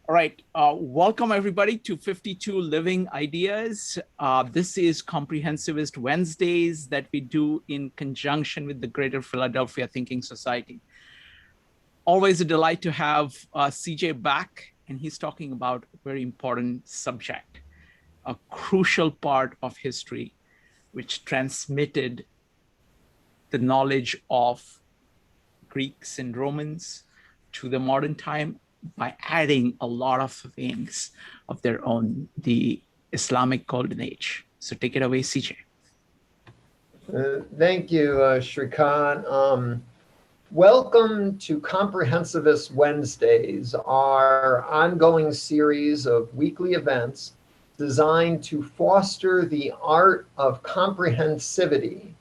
All right, welcome everybody to 52 Living Ideas. This is Comprehensivist Wednesdays that we do in conjunction with the Greater Philadelphia Thinking Society. Always a delight to have CJ back, and he's talking about a very important subject, a crucial part of history, which transmitted the knowledge of Greeks and Romans to the modern time by adding a lot of things of their own, the Islamic Golden Age. So take it away, CJ. Thank you, Shrikant. Welcome to Comprehensivist Wednesdays, our ongoing series of weekly events designed to foster the art of comprehensivity,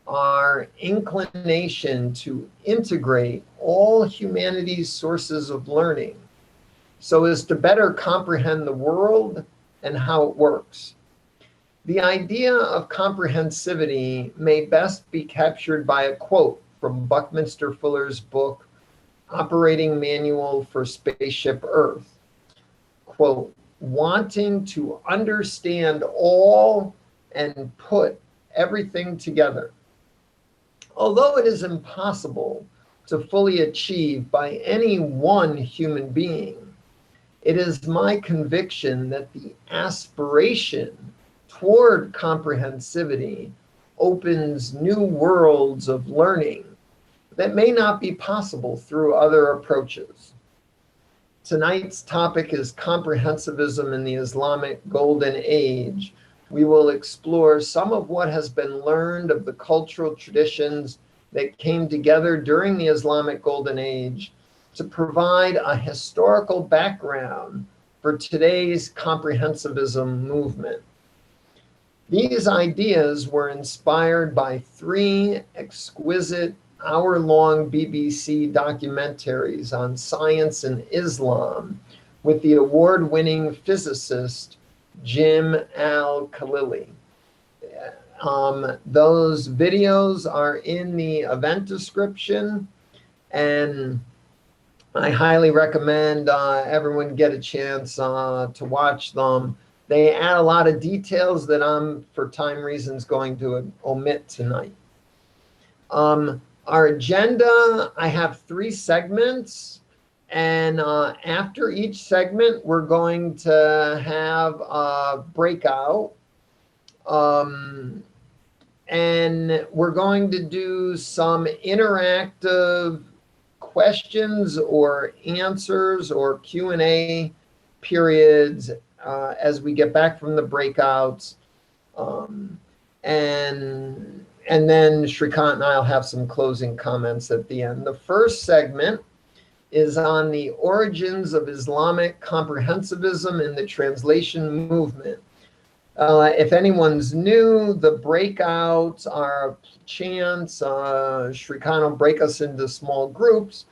our inclination to integrate all humanity's sources of learning so as to better comprehend the world and how it works. The idea of comprehensivity may best be captured by a quote from Buckminster Fuller's book, Operating Manual for Spaceship Earth. Quote, wanting to understand all and put everything together. Although it is impossible to fully achieve by any one human being, it is my conviction that the aspiration toward comprehensivity opens new worlds of learning that may not be possible through other approaches. Tonight's topic is Comprehensivism in the Islamic Golden Age. We will explore some of what has been learned of the cultural traditions that came together during the Islamic Golden Age to provide a historical background for today's comprehensivism movement. These ideas were inspired by 3 exquisite hour-long BBC documentaries on science and Islam with the award-winning physicist Jim Al-Khalili. Those videos are in the event description, and I highly recommend everyone get a chance to watch them. They add a lot of details that I'm, for time reasons, going to omit tonight. Our agenda, I have 3 segments. And after each segment, we're going to have a breakout. And we're going to do some interactive questions or answers or Q&A periods as we get back from the breakouts. And then Shrikant and I will have some closing comments at the end. The first segment is on the origins of Islamic comprehensivism and the translation movement. If anyone's new, the breakouts are a chance. Shrikant will break us into small groups,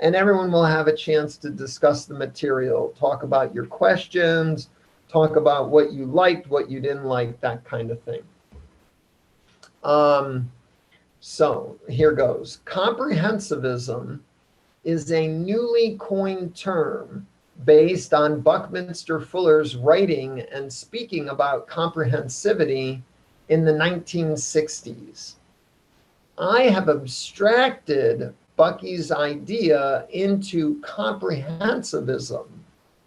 and everyone will have a chance to discuss the material, talk about your questions, talk about what you liked, what you didn't like, that kind of thing. So here goes. Comprehensivism is a newly coined term based on Buckminster Fuller's writing and speaking about comprehensivity in the 1960s. I have abstracted Bucky's idea into comprehensivism,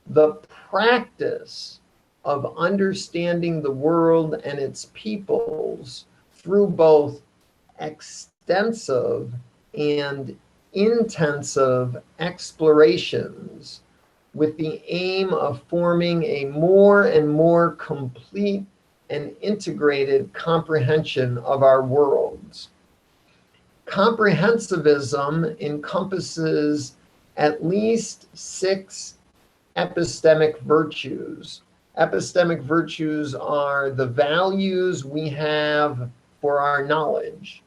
the practice of understanding the world and its peoples through both extensive and intensive explorations with the aim of forming a more and more complete and integrated comprehension of our worlds. Comprehensivism encompasses at least 6 epistemic virtues. Epistemic virtues are the values we have for our knowledge.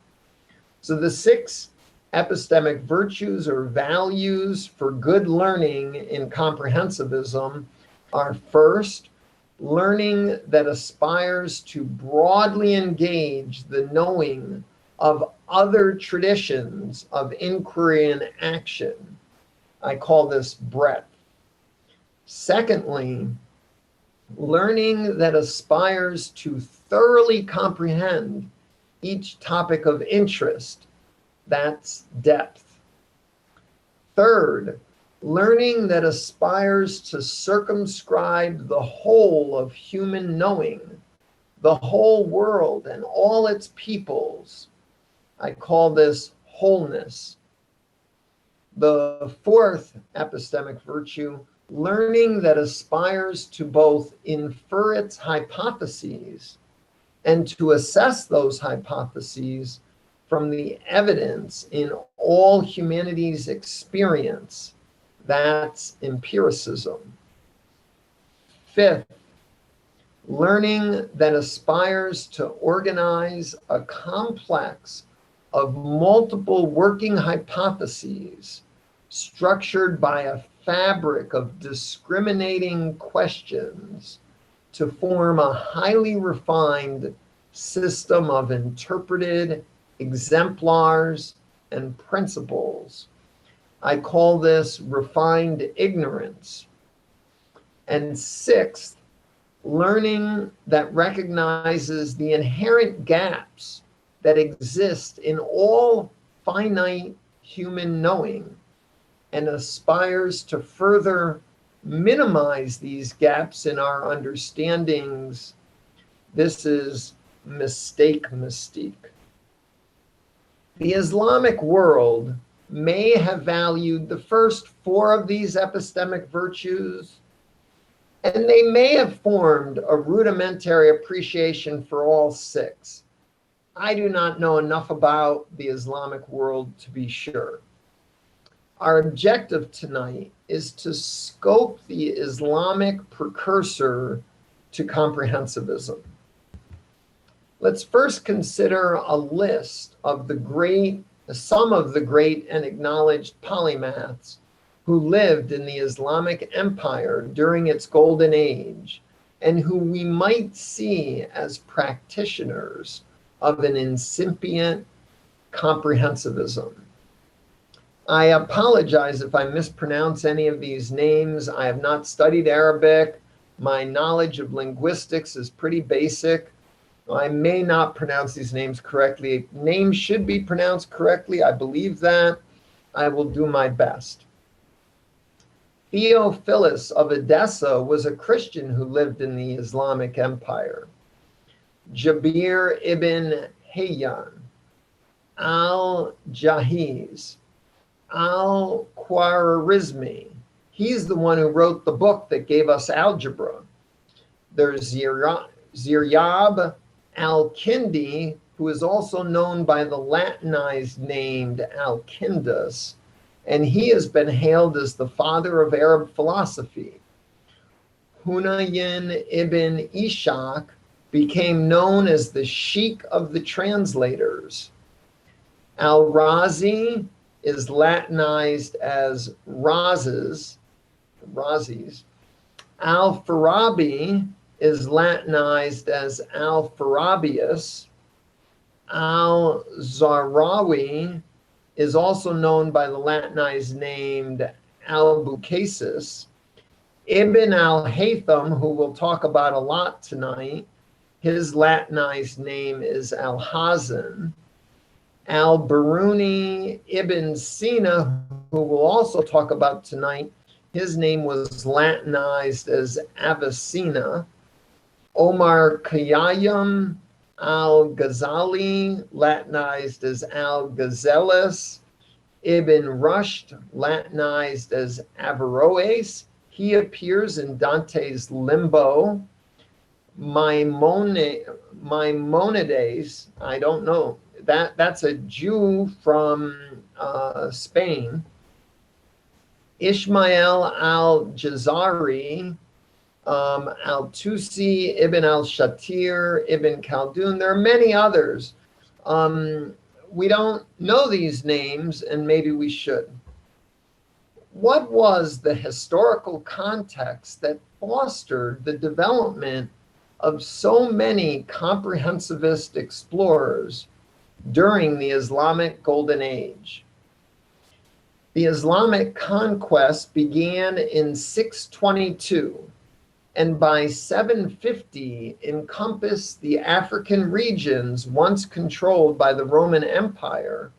So the 6 epistemic virtues or values for good learning in comprehensivism are: first, learning that aspires to broadly engage the knowing of other traditions of inquiry and action. I call this breadth. Secondly, learning that aspires to thoroughly comprehend each topic of interest. That's depth. Third, learning that aspires to circumscribe the whole of human knowing, the whole world and all its peoples. I call this wholeness. The fourth epistemic virtue, learning that aspires to both infer its hypotheses and to assess those hypotheses from the evidence in all humanity's experience. That's empiricism. Fifth, learning that aspires to organize a complex of multiple working hypotheses structured by a fabric of discriminating questions to form a highly refined system of interpreted exemplars and principles. I call this refined ignorance. And sixth, learning that recognizes the inherent gaps that exist in all finite human knowing and aspires to further minimize these gaps in our understandings. This is mystique. The Islamic world may have valued the first four of these epistemic virtues, and they may have formed a rudimentary appreciation for all six. I do not know enough about the Islamic world to be sure. Our objective tonight is to scope the Islamic precursor to comprehensivism. Let's first consider a list of some of the great and acknowledged polymaths who lived in the Islamic Empire during its Golden Age and who we might see as practitioners of an incipient comprehensivism. I apologize if I mispronounce any of these names. I have not studied Arabic. My knowledge of linguistics is pretty basic. I may not pronounce these names correctly. Names should be pronounced correctly. I believe that. I will do my best. Theophilus of Edessa was a Christian who lived in the Islamic Empire. Jabir ibn Hayyan, al-Jahiz, al-Khwarizmi. He's the one who wrote the book that gave us algebra. There's Ziryab al-Kindi, who is also known by the Latinized name Al-Kindus, and he has been hailed as the father of Arab philosophy. Hunayn ibn Ishaq became known as the Sheikh of the translators. Al-Razi is Latinized as Razes. Al-Farabi is Latinized as Al-Farabius. Al-Zahrawi is also known by the Latinized name Al-Bucasis. Ibn al-Haytham, who we'll talk about a lot tonight, his Latinized name is Al-Hazan. Al-Biruni ibn Sina, who we'll also talk about tonight, his name was Latinized as Avicenna. Omar Khayyam al-Ghazali, Latinized as Al-Ghazalis. Ibn Rushd, Latinized as Averroes. He appears in Dante's Limbo. Maimonides, I don't know. That's a Jew from Spain. Ishmael al-Jazari, al-Tusi, Ibn al-Shatir, Ibn Khaldun. There are many others. We don't know these names, and maybe we should. What was the historical context that fostered the development of so many comprehensivist explorers during the Islamic Golden Age? The Islamic conquest began in 622, and by 750 encompassed the African regions once controlled by the Roman Empire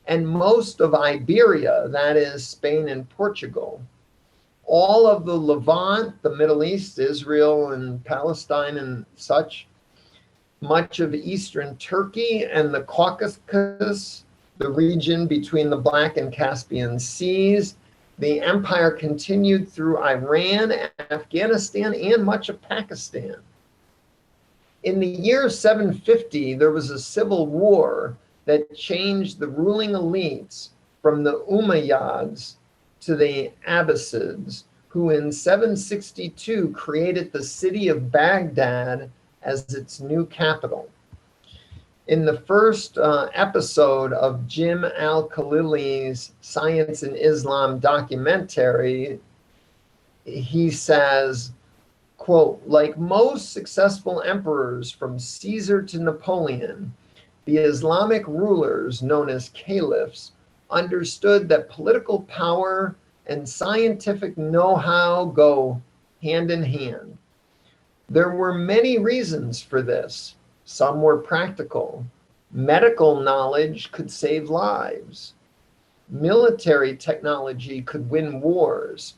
and most of Iberia, that is Spain and Portugal, all of the Levant, the Middle East, Israel and Palestine and such, much of eastern Turkey and the Caucasus, the region between the Black and Caspian Seas. The empire continued through Iran, Afghanistan, and much of Pakistan. In the year 750, there was a civil war that changed the ruling elites from the Umayyads to the Abbasids, who in 762 created the city of Baghdad as its new capital. In the first episode of Jim Al-Khalili's Science in Islam documentary, he says, quote, like most successful emperors from Caesar to Napoleon, the Islamic rulers, known as caliphs, understood that political power and scientific know-how go hand in hand. There were many reasons for this. Some were practical. Medical knowledge could save lives. Military technology could win wars.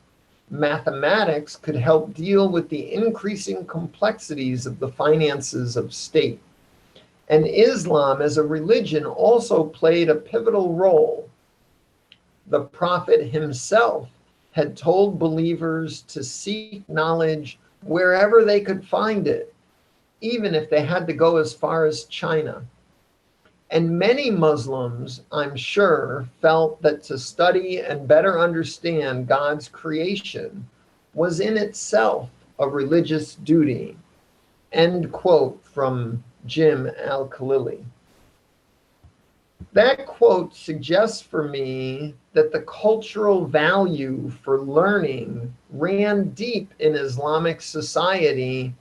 Mathematics could help deal with the increasing complexities of the finances of state. And Islam as a religion also played a pivotal role. The Prophet himself had told believers to seek knowledge wherever they could find it, even if they had to go as far as China. And many Muslims, I'm sure, felt that to study and better understand God's creation was in itself a religious duty. End quote from Jim Al-Khalili. That quote suggests for me that the cultural value for learning ran deep in Islamic society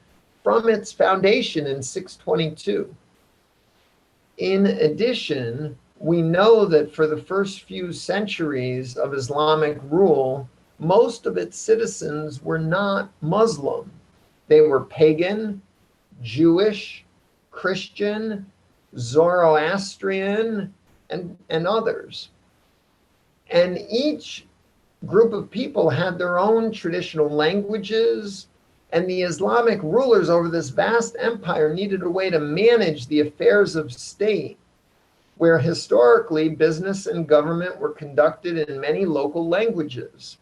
from its foundation in 622. In addition, we know that for the first few centuries of Islamic rule, most of its citizens were not Muslim. They were pagan, Jewish, Christian, Zoroastrian, and others. And each group of people had their own traditional languages, and the Islamic rulers over this vast empire needed a way to manage the affairs of state, where historically business and government were conducted in many local languages.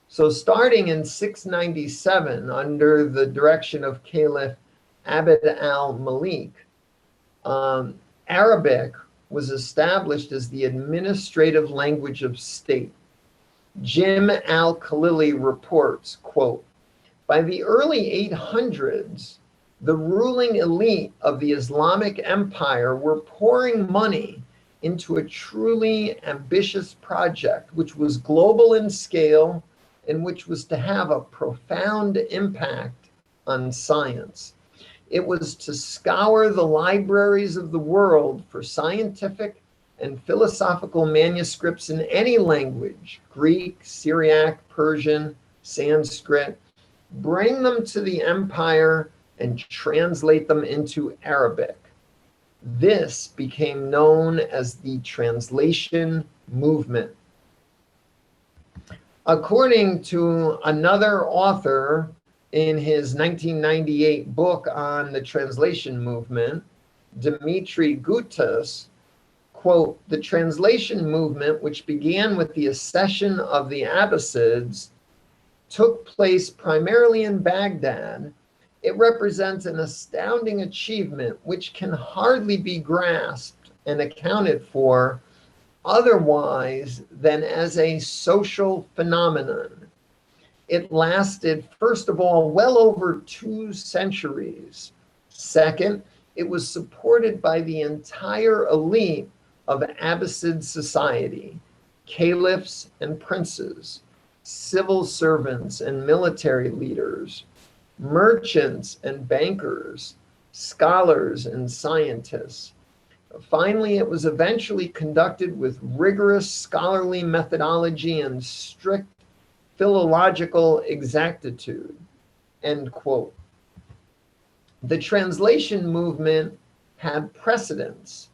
So starting in 697, under the direction of Caliph Abd al-Malik, Arabic was established as the administrative language of state. Jim Al-Khalili reports, quote, by the early 800s, the ruling elite of the Islamic Empire were pouring money into a truly ambitious project, which was global in scale and which was to have a profound impact on science. It was to scour the libraries of the world for scientific and philosophical manuscripts in any language, Greek, Syriac, Persian, Sanskrit, bring them to the empire and translate them into Arabic. This became known as the translation movement. According to another author in his 1998 book on the translation movement, Dimitri Gutas, quote, the translation movement, which began with the accession of the Abbasids, took place primarily in Baghdad. It represents an astounding achievement which can hardly be grasped and accounted for otherwise than as a social phenomenon. It lasted, first of all, well over 2 centuries. Second, it was supported by the entire elite of Abbasid society, caliphs and princes, civil servants and military leaders, merchants and bankers, scholars and scientists, Finally, it was eventually conducted with rigorous scholarly methodology and strict philological exactitude, end quote. The translation movement had precedents.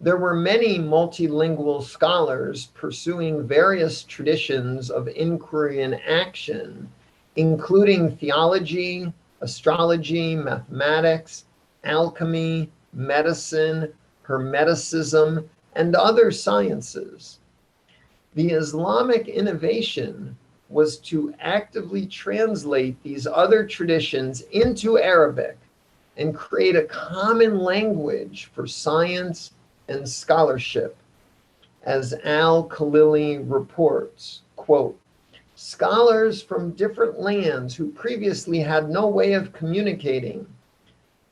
There were many multilingual scholars pursuing various traditions of inquiry and action, including theology, astrology, mathematics, alchemy, medicine, Hermeticism, and other sciences. The Islamic innovation was to actively translate these other traditions into Arabic and create a common language for science and scholarship. As al-Khalili reports, quote, scholars from different lands who previously had no way of communicating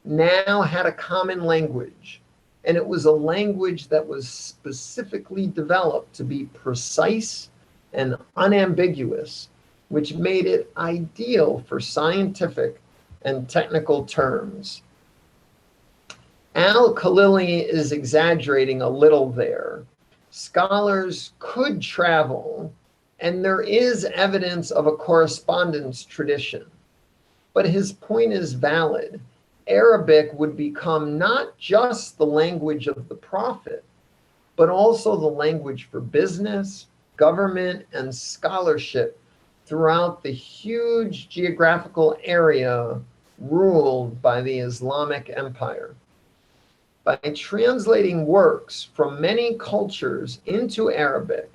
now had a common language. And it was a language that was specifically developed to be precise and unambiguous, which made it ideal for scientific and technical terms. Al-Khalili is exaggerating a little there. Scholars could travel, and there is evidence of a correspondence tradition. But his point is valid. Arabic would become not just the language of the prophet, but also the language for business, government, and scholarship throughout the huge geographical area ruled by the Islamic Empire. By translating works from many cultures into Arabic,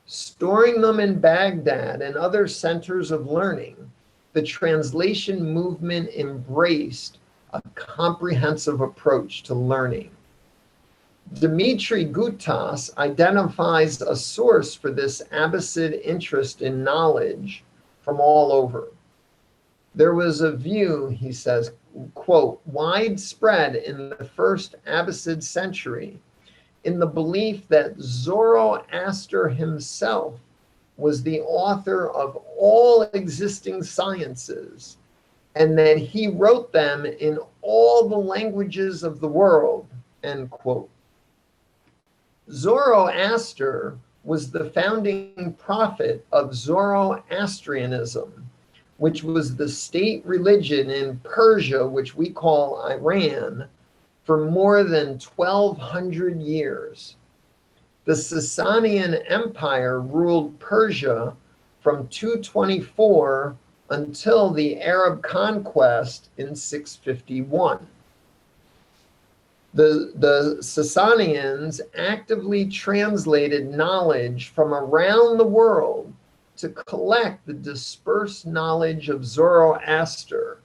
storing them in Baghdad and other centers of learning, the translation movement embraced a comprehensive approach to learning. Dmitry Gutas identifies a source for this Abbasid interest in knowledge from all over. There was a view, he says, quote, widespread in the first Abbasid century in the belief that Zoroaster himself was the author of all existing sciences, and that he wrote them in all the languages of the world, end quote. Zoroaster was the founding prophet of Zoroastrianism, which was the state religion in Persia, which we call Iran, for more than 1,200 years. The Sasanian Empire ruled Persia from 224 until the Arab conquest in 651. The Sasanians actively translated knowledge from around the world to collect the dispersed knowledge of Zoroaster.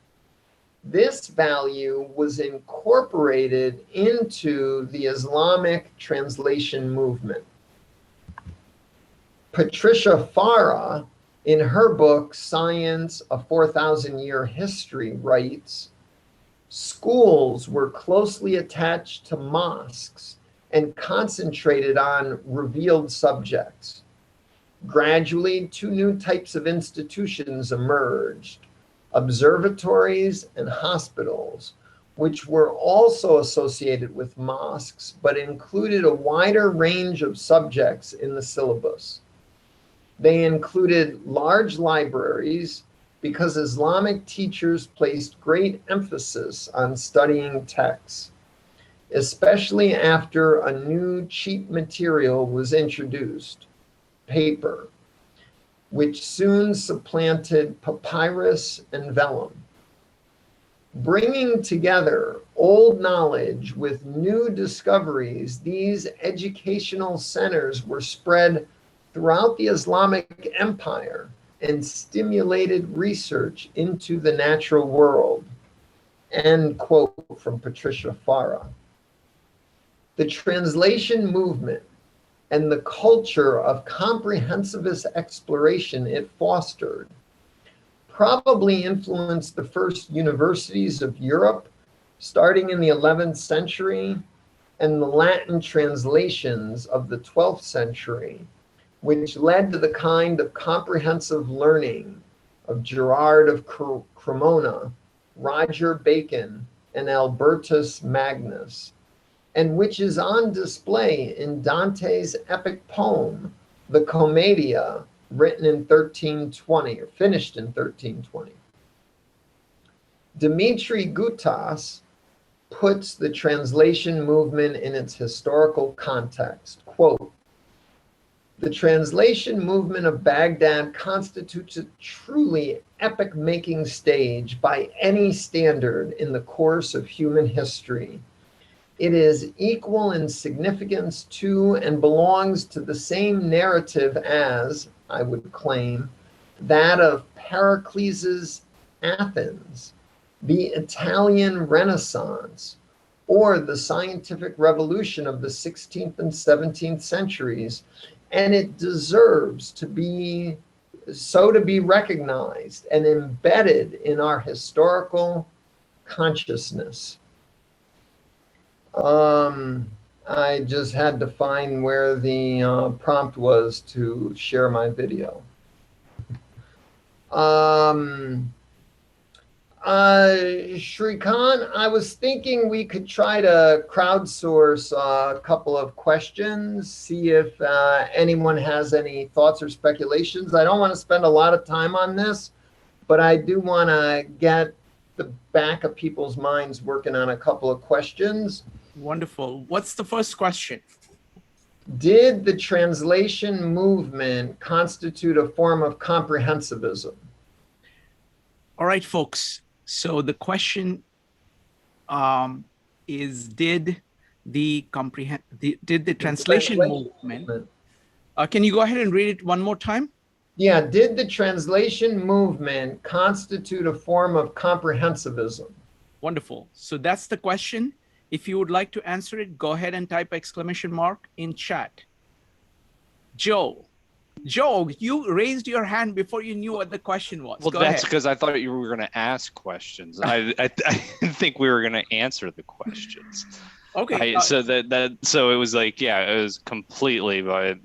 This value was incorporated into the Islamic translation movement. Patricia Farah, in her book, Science, A 4,000-Year History, writes, schools were closely attached to mosques and concentrated on revealed subjects. Gradually, two new types of institutions emerged, observatories and hospitals, which were also associated with mosques, but included a wider range of subjects in the syllabus. They included large libraries because Islamic teachers placed great emphasis on studying texts, especially after a new cheap material was introduced, paper, which soon supplanted papyrus and vellum. Bringing together old knowledge with new discoveries, these educational centers were spread throughout the Islamic Empire and stimulated research into the natural world. End quote from Patricia Farah. The translation movement and the culture of comprehensivist exploration it fostered probably influenced the first universities of Europe, starting in the 11th century, and the Latin translations of the 12th century, which led to the kind of comprehensive learning of Gerard of Cremona, Roger Bacon, and Albertus Magnus, and which is on display in Dante's epic poem, the Comedìa, written in 1320, or finished in 1320. Dimitri Gutas puts the translation movement in its historical context. Quote, "The translation movement of Baghdad constitutes a truly epic-making stage by any standard in the course of human history. It is equal in significance to and belongs to the same narrative as, I would claim, that of Pericles' Athens, the Italian Renaissance, or the scientific revolution of the 16th and 17th centuries, and it deserves to be recognized and embedded in our historical consciousness." I just had to find where the prompt was to share my video. Shrikant, I was thinking we could try to crowdsource a couple of questions, see if anyone has any thoughts or speculations. I don't want to spend a lot of time on this, but I do want to get the back of people's minds working on a couple of questions. Wonderful. What's the first question? Did the translation movement constitute a form of comprehensivism? All right, folks. So the question is, did the translation movement, can you go ahead and read it one more time? Yeah, did the translation movement constitute a form of comprehensivism? Wonderful. So that's the question. If you would like to answer it, go ahead and type exclamation mark in chat. Joe, you raised your hand before you knew what the question was. Well, go that's ahead. because I thought you were going to ask questions. I didn't think we were going to answer the questions. Okay. So so it was like, yeah, it was completely by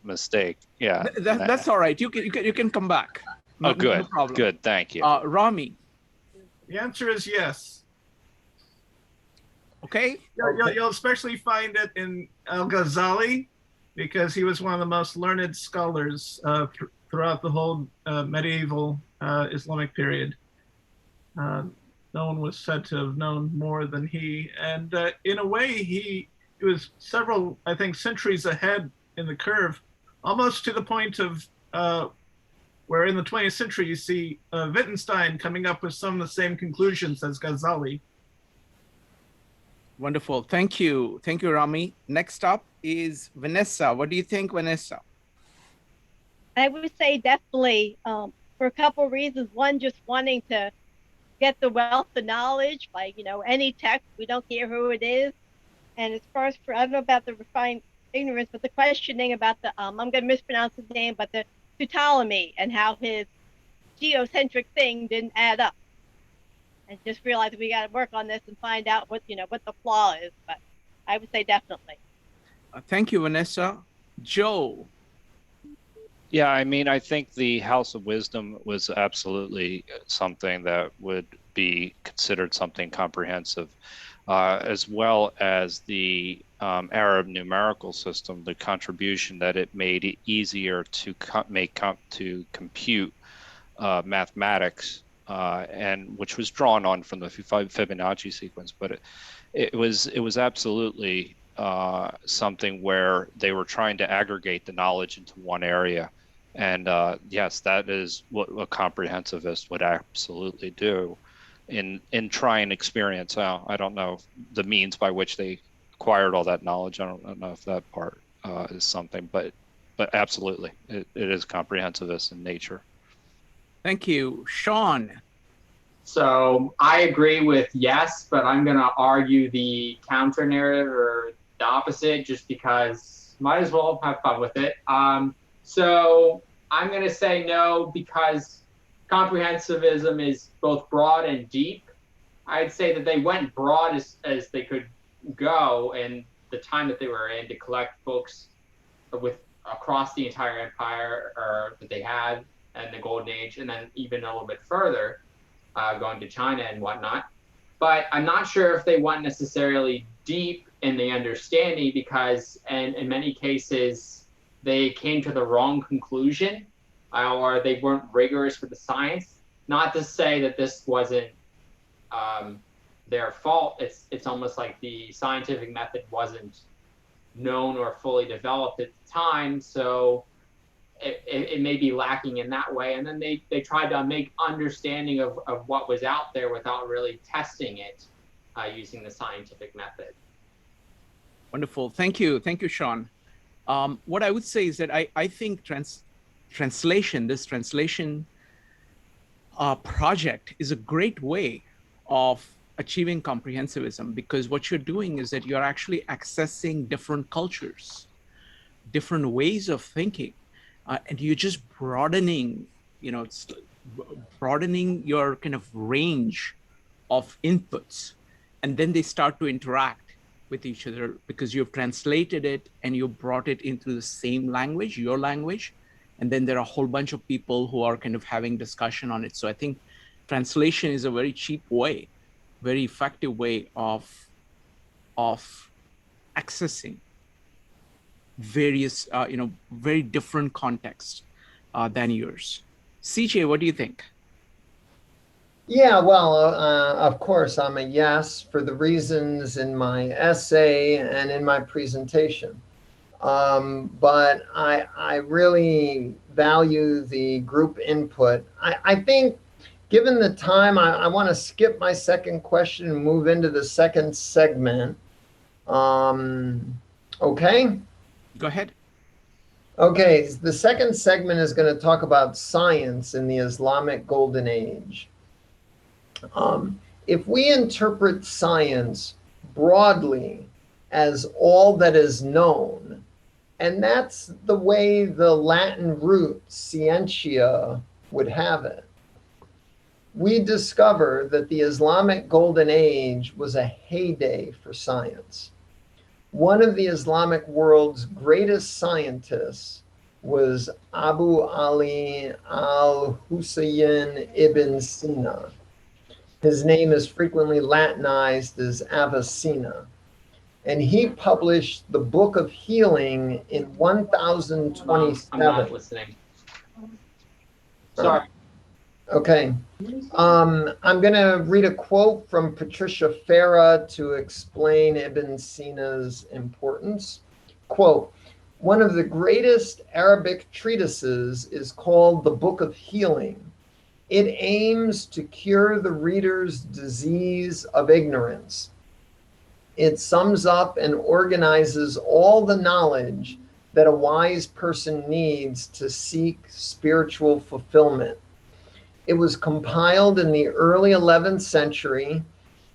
mistake. Yeah. That's all right. You can come back. Oh, good. No problem. Good. Thank you. Rami. The answer is yes. Okay. You'll especially find it in Al-Ghazali, because he was one of the most learned scholars throughout the whole medieval Islamic period. No one was said to have known more than he. And in a way, he was several, I think, centuries ahead in the curve, almost to the point of where in the 20th century, you see Wittgenstein coming up with some of the same conclusions as Ghazali. Wonderful. Thank you. Thank you, Rami. Next up is Vanessa. What do you think, Vanessa? I would say definitely for a couple of reasons. One, just wanting to get the wealth of knowledge, like, any text, we don't care who it is. And as far as I don't know about the refined ignorance, but the questioning about the, I'm going to mispronounce his name, but the Ptolemy and how his geocentric thing didn't add up. And just realized we got to work on this and find out what the flaw is. But I would say definitely. Thank you, Vanessa. Joe. Yeah, I mean, I think the House of Wisdom was absolutely something that would be considered something comprehensive, as well as the Arab numerical system, the contribution that it made it easier to compute mathematics. And which was drawn on from the Fibonacci sequence, but it was absolutely something where they were trying to aggregate the knowledge into one area, and yes, that is what a comprehensivist would absolutely do, in try and experience out. I don't know the means by which they acquired all that knowledge. I don't know if that part is something, but absolutely, it is comprehensivist in nature. Thank you. Sean. So I agree with yes, but I'm going to argue the counter narrative or the opposite, just because might as well have fun with it. So I'm going to say no, because comprehensivism is both broad and deep. I'd say that they went broad as they could go in the time that they were in to collect books across the entire empire that they had, and the Golden Age, and then even a little bit further, going to China and whatnot. But I'm not sure if they went necessarily deep in the understanding because in many cases they came to the wrong conclusion or they weren't rigorous with the science. Not to say that this wasn't their fault. It's almost like the scientific method wasn't known or fully developed at the time, so it may be lacking in that way. And then they tried to make understanding of what was out there without really testing it using the scientific method. Wonderful. Thank you, Sean. What I would say is that I think this translation project is a great way of achieving comprehensivism, because what you're doing is that you're actually accessing different cultures, different ways of thinking, and you're just broadening your kind of range of inputs, and then they start to interact with each other because you've translated it and you brought it into the same language, your language, and then there are a whole bunch of people who are kind of having discussion on it. So I think translation is a very cheap way, very effective way of accessing various, very different contexts than yours. CJ, what do you think? Yeah, well, of course, I'm a yes for the reasons in my essay and in my presentation. But I really value the group input. I think, given the time, I want to skip my second question and move into the second segment. Okay? Go ahead. Okay, the second segment is going to talk about science in the Islamic Golden Age. If we interpret science broadly as all that is known, and that's the way the Latin root scientia would have it, we discover that the Islamic Golden Age was a heyday for science. One of the Islamic world's greatest scientists was Abu Ali al-Husayn ibn Sina. His name is frequently Latinized as Avicenna. And he published the Book of Healing in 1027. I'm not listening. Sorry. Okay. I'm going to read a quote from Patricia Farah to explain Ibn Sina's importance. Quote, "One of the greatest Arabic treatises is called the Book of Healing. It aims to cure the reader's disease of ignorance. It sums up and organizes all the knowledge that a wise person needs to seek spiritual fulfillment. It was compiled in the early 11th century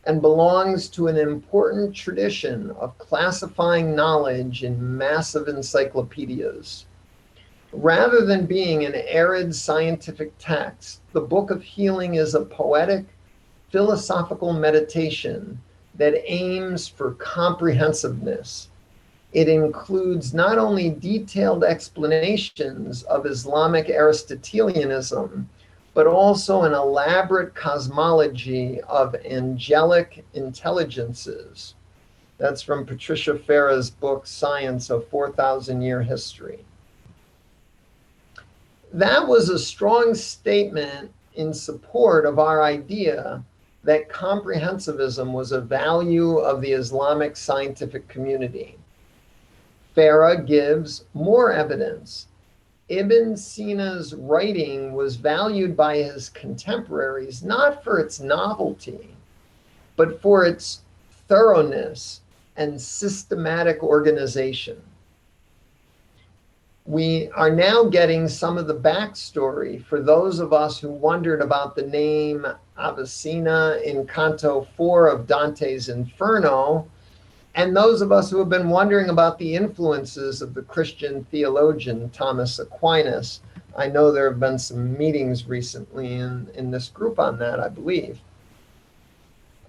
and belongs to an important tradition of classifying knowledge in massive encyclopedias. Rather than being an arid scientific text, the Book of Healing is a poetic, philosophical meditation that aims for comprehensiveness. It includes not only detailed explanations of Islamic Aristotelianism, but also an elaborate cosmology of angelic intelligences." That's from Patricia Farah's book, Science: A 4,000-Year History. That was a strong statement in support of our idea that comprehensivism was a value of the Islamic scientific community. Farah gives more evidence. Ibn Sina's writing was valued by his contemporaries not for its novelty, but for its thoroughness and systematic organization. We are now getting some of the backstory for those of us who wondered about the name Avicenna in Canto 4 of Dante's Inferno, and those of us who have been wondering about the influences of the Christian theologian Thomas Aquinas. I know there have been some meetings recently in this group on that, I believe.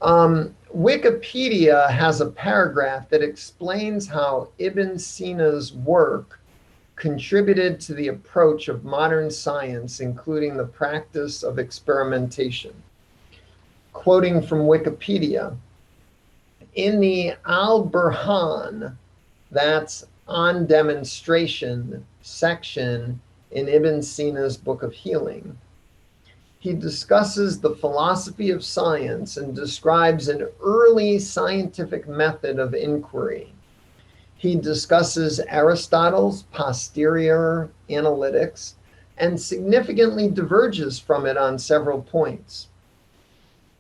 Wikipedia has a paragraph that explains how Ibn Sina's work contributed to the approach of modern science, including the practice of experimentation. Quoting from Wikipedia, In the Al-Burhan, that's on demonstration section in Ibn Sina's Book of Healing, he discusses the philosophy of science and describes an early scientific method of inquiry. He discusses Aristotle's posterior analytics and significantly diverges from it on several points.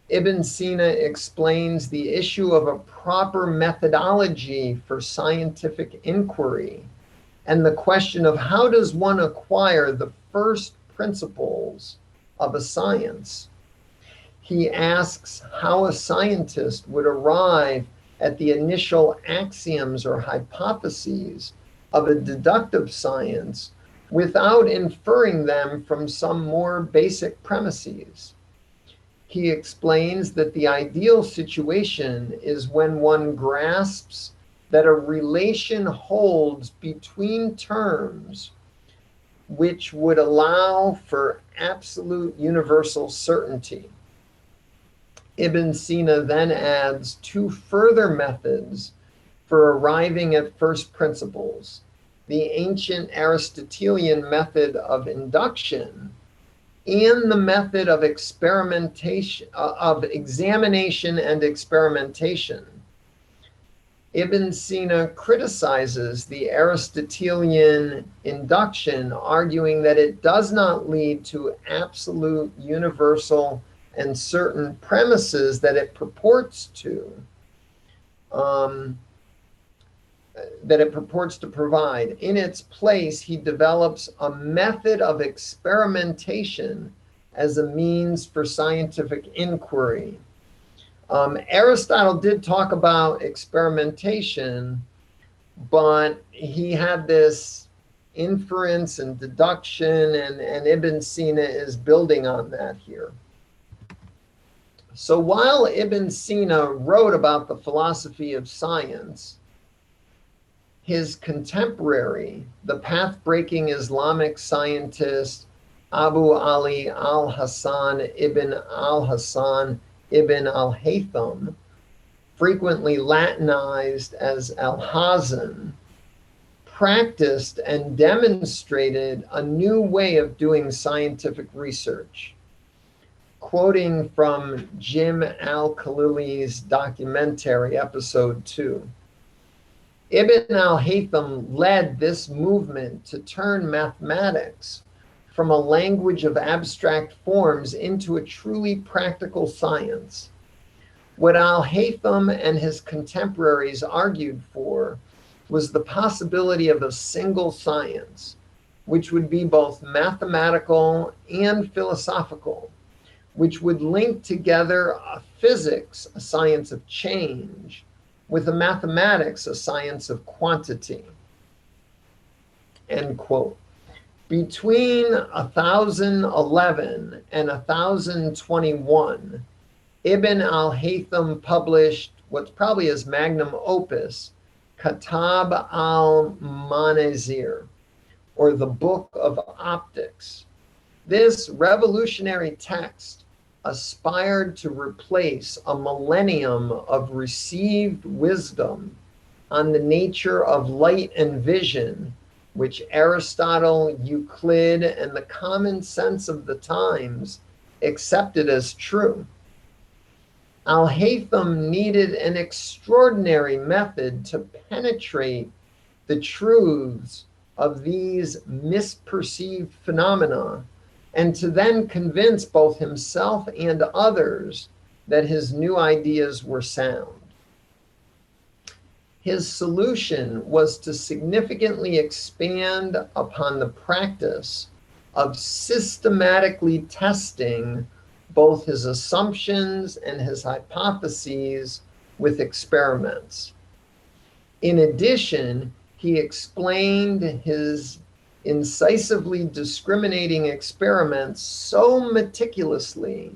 Ibn Sina explains the issue of a proper methodology for scientific inquiry and the question of how does one acquire the first principles of a science. He asks how a scientist would arrive at the initial axioms or hypotheses of a deductive science without inferring them from some more basic premises. He explains that the ideal situation is when one grasps that a relation holds between terms which would allow for absolute universal certainty. Ibn Sina then adds two further methods for arriving at first principles: the ancient Aristotelian method of induction and the method of experimentation, of examination and experimentation. Ibn Sina criticizes the Aristotelian induction, arguing that it does not lead to absolute, universal, and certain premises that it purports to, provide. In its place, he develops a method of experimentation as a means for scientific inquiry. Aristotle did talk about experimentation, but he had this inference and deduction, and Ibn Sina is building on that here. So while Ibn Sina wrote about the philosophy of science, his contemporary, the path-breaking Islamic scientist Abu Ali al-Hasan ibn al-Hasan ibn al-Haytham, frequently Latinized as al-Hazan, practiced and demonstrated a new way of doing scientific research. Quoting from Jim Al-Khalili's documentary, episode 2, Ibn al-Haytham led this movement to turn mathematics from a language of abstract forms into a truly practical science. What al-Haytham and his contemporaries argued for was the possibility of a single science, which would be both mathematical and philosophical, which would link together physics, a science of change, with a mathematics, a science of quantity. End quote. Between 1011 and 1021, Ibn al-Haytham published what's probably his magnum opus, Kitab al-Manazir, or the Book of Optics. This revolutionary text aspired to replace a millennium of received wisdom on the nature of light and vision, which Aristotle, Euclid, and the common sense of the times accepted as true. Al-Haytham needed an extraordinary method to penetrate the truths of these misperceived phenomena, and to then convince both himself and others that his new ideas were sound. His solution was to significantly expand upon the practice of systematically testing both his assumptions and his hypotheses with experiments. In addition, he explained his incisively discriminating experiments so meticulously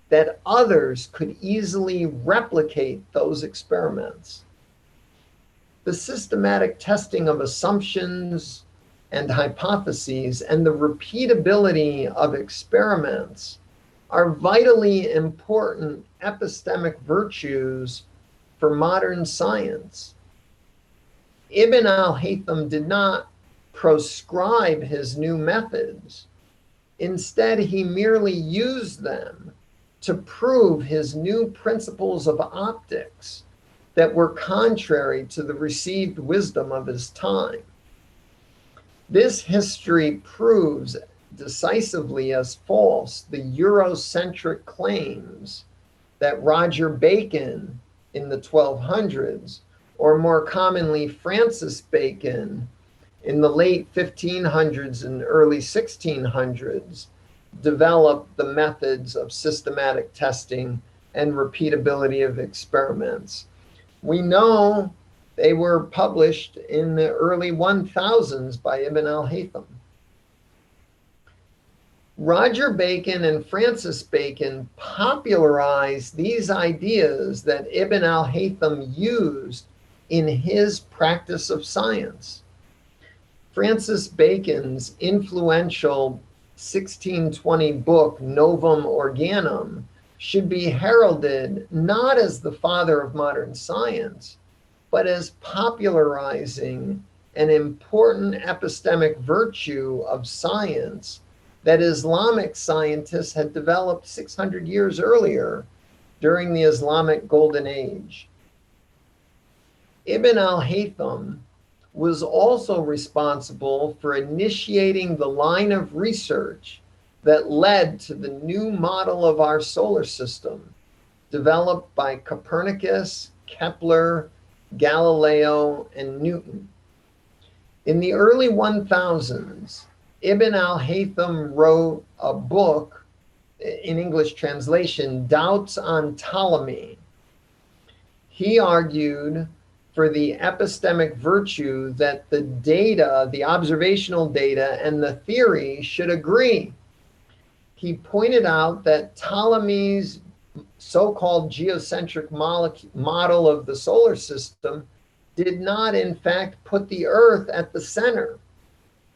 that others could easily replicate those experiments. The systematic testing of assumptions and hypotheses and the repeatability of experiments are vitally important epistemic virtues for modern science. Ibn al-Haytham did not proscribe his new methods. Instead, he merely used them to prove his new principles of optics that were contrary to the received wisdom of his time. This history proves decisively as false the Eurocentric claims that Roger Bacon in the 1200s, or more commonly Francis Bacon in the late 1500s and early 1600s, developed the methods of systematic testing and repeatability of experiments. We know they were published in the early 1000s by Ibn al-Haytham. Roger Bacon and Francis Bacon popularized these ideas that Ibn al-Haytham used in his practice of science. Francis Bacon's influential 1620 book, Novum Organum, should be heralded not as the father of modern science, but as popularizing an important epistemic virtue of science that Islamic scientists had developed 600 years earlier during the Islamic Golden Age. Ibn al-Haytham was also responsible for initiating the line of research that led to the new model of our solar system, developed by Copernicus, Kepler, Galileo, and Newton. In the early 1000s, Ibn al-Haytham wrote a book, in English translation, Doubts on Ptolemy. He argued for the epistemic virtue that the data, the observational data, and the theory should agree. He pointed out that Ptolemy's so-called geocentric model of the solar system did not, in fact, put the Earth at the center.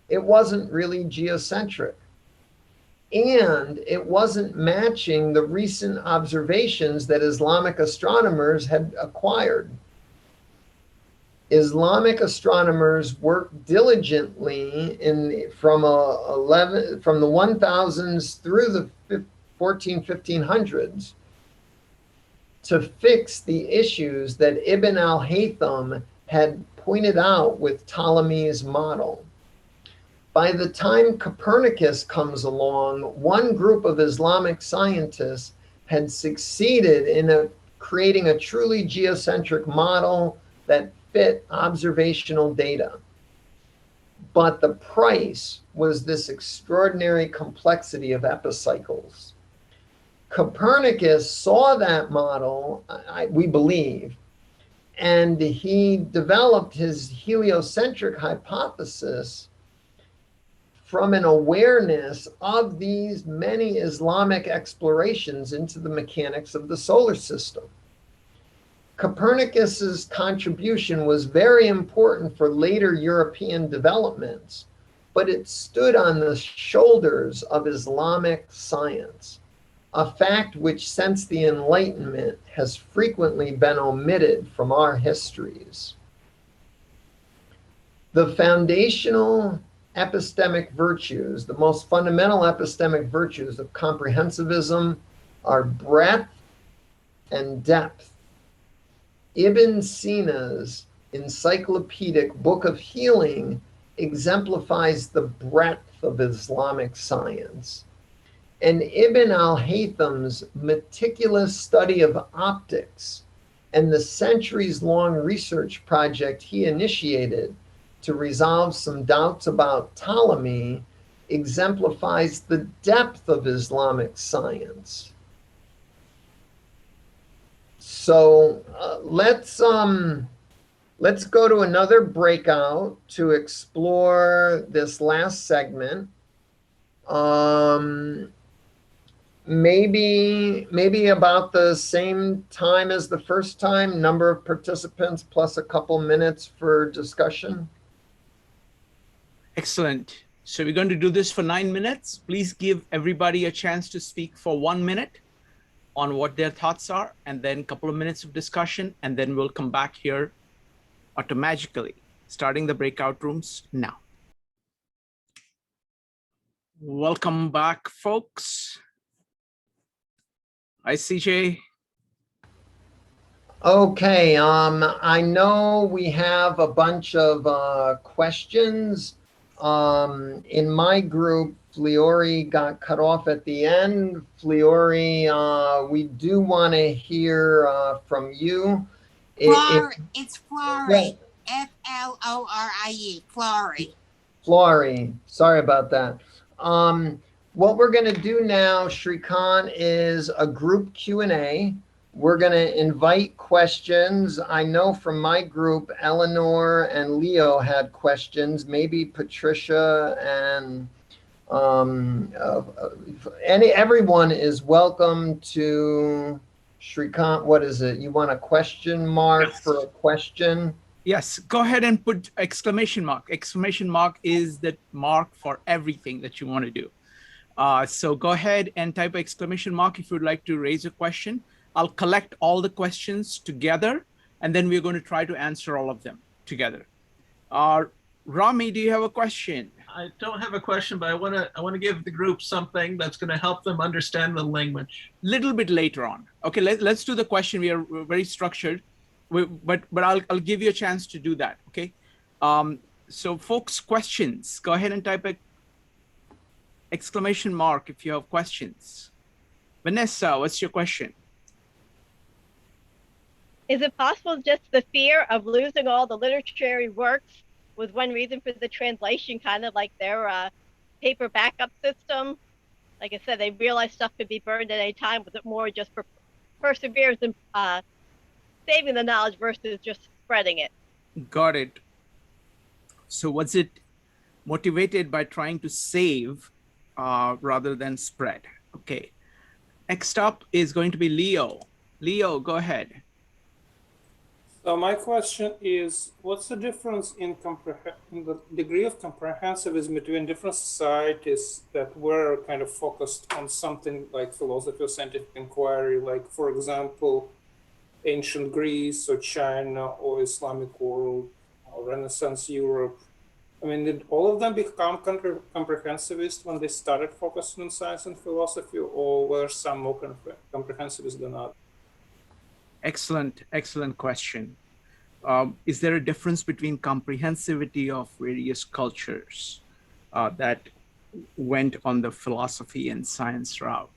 It wasn't really geocentric. And it wasn't matching the recent observations that Islamic astronomers had acquired. Islamic astronomers worked diligently from the 1000s through the 1500s to fix the issues that Ibn al-Haytham had pointed out with Ptolemy's model. By the time Copernicus comes along, one group of Islamic scientists had succeeded in creating a truly geocentric model that fit observational data. But the price was this extraordinary complexity of epicycles. Copernicus saw that model, we believe, and he developed his heliocentric hypothesis from an awareness of these many Islamic explorations into the mechanics of the solar system. Copernicus's contribution was very important for later European developments, but it stood on the shoulders of Islamic science, a fact which since the Enlightenment has frequently been omitted from our histories. The foundational epistemic virtues, the most fundamental epistemic virtues of comprehensivism are breadth and depth. Ibn Sina's encyclopedic Book of Healing exemplifies the breadth of Islamic science. And Ibn al-Haytham's meticulous study of optics and the centuries-long research project he initiated to resolve some doubts about Ptolemy exemplifies the depth of Islamic science. So let's go to another breakout to explore this last segment. Maybe about the same time as the first time, number of participants plus a couple minutes for discussion. Excellent. So we're going to do this for 9 minutes. Please give everybody a chance to speak for 1 minute. on what their thoughts are, and then a couple of minutes of discussion, and then we'll come back here automatically, starting the breakout rooms now. Welcome back, folks. Hi, CJ. Okay, I know we have a bunch of questions. In my group, Fliori got cut off at the end. Fliori, we do want to hear from you. It's Flory. Yeah. Florie. Flory. Flory, sorry about that. What we're going to do now, Shrikant, is a group Q&A. We're going to invite questions. I know from my group, Eleanor and Leo had questions. Maybe Patricia and everyone is welcome to Shrikant. What is it? You want a question mark for a question? Yes, go ahead and put exclamation mark. Exclamation mark is the mark for everything that you want to do. So go ahead and type exclamation mark if you'd like to raise a question. I'll collect all the questions together, and then we're going to try to answer all of them together. Rami, do you have a question? I don't have a question, but I want to give the group something that's going to help them understand the language. Little bit later on. Okay, let's do the question. We are very structured, but I'll give you a chance to do that. Okay. So folks, questions. Go ahead and type a exclamation mark if you have questions. Vanessa, what's your question? Is it possible just the fear of losing all the literary works was one reason for the translation, kind of like their paper backup system? Like I said, they realized stuff could be burned at any time. Was it more just for perseverance and saving the knowledge versus just spreading it? Got it. So was it motivated by trying to save rather than spread? Okay. Next up is going to be Leo. Leo, go ahead. So my question is, what's the difference in the degree of comprehensivism between different societies that were kind of focused on something like philosophy or scientific inquiry, like, for example, ancient Greece or China or Islamic world or Renaissance Europe? I mean, did all of them become comprehensivist when they started focusing on science and philosophy, or were some more comprehensivist than others? Excellent question. Is there a difference between comprehensivity of various cultures that went on the philosophy and science route?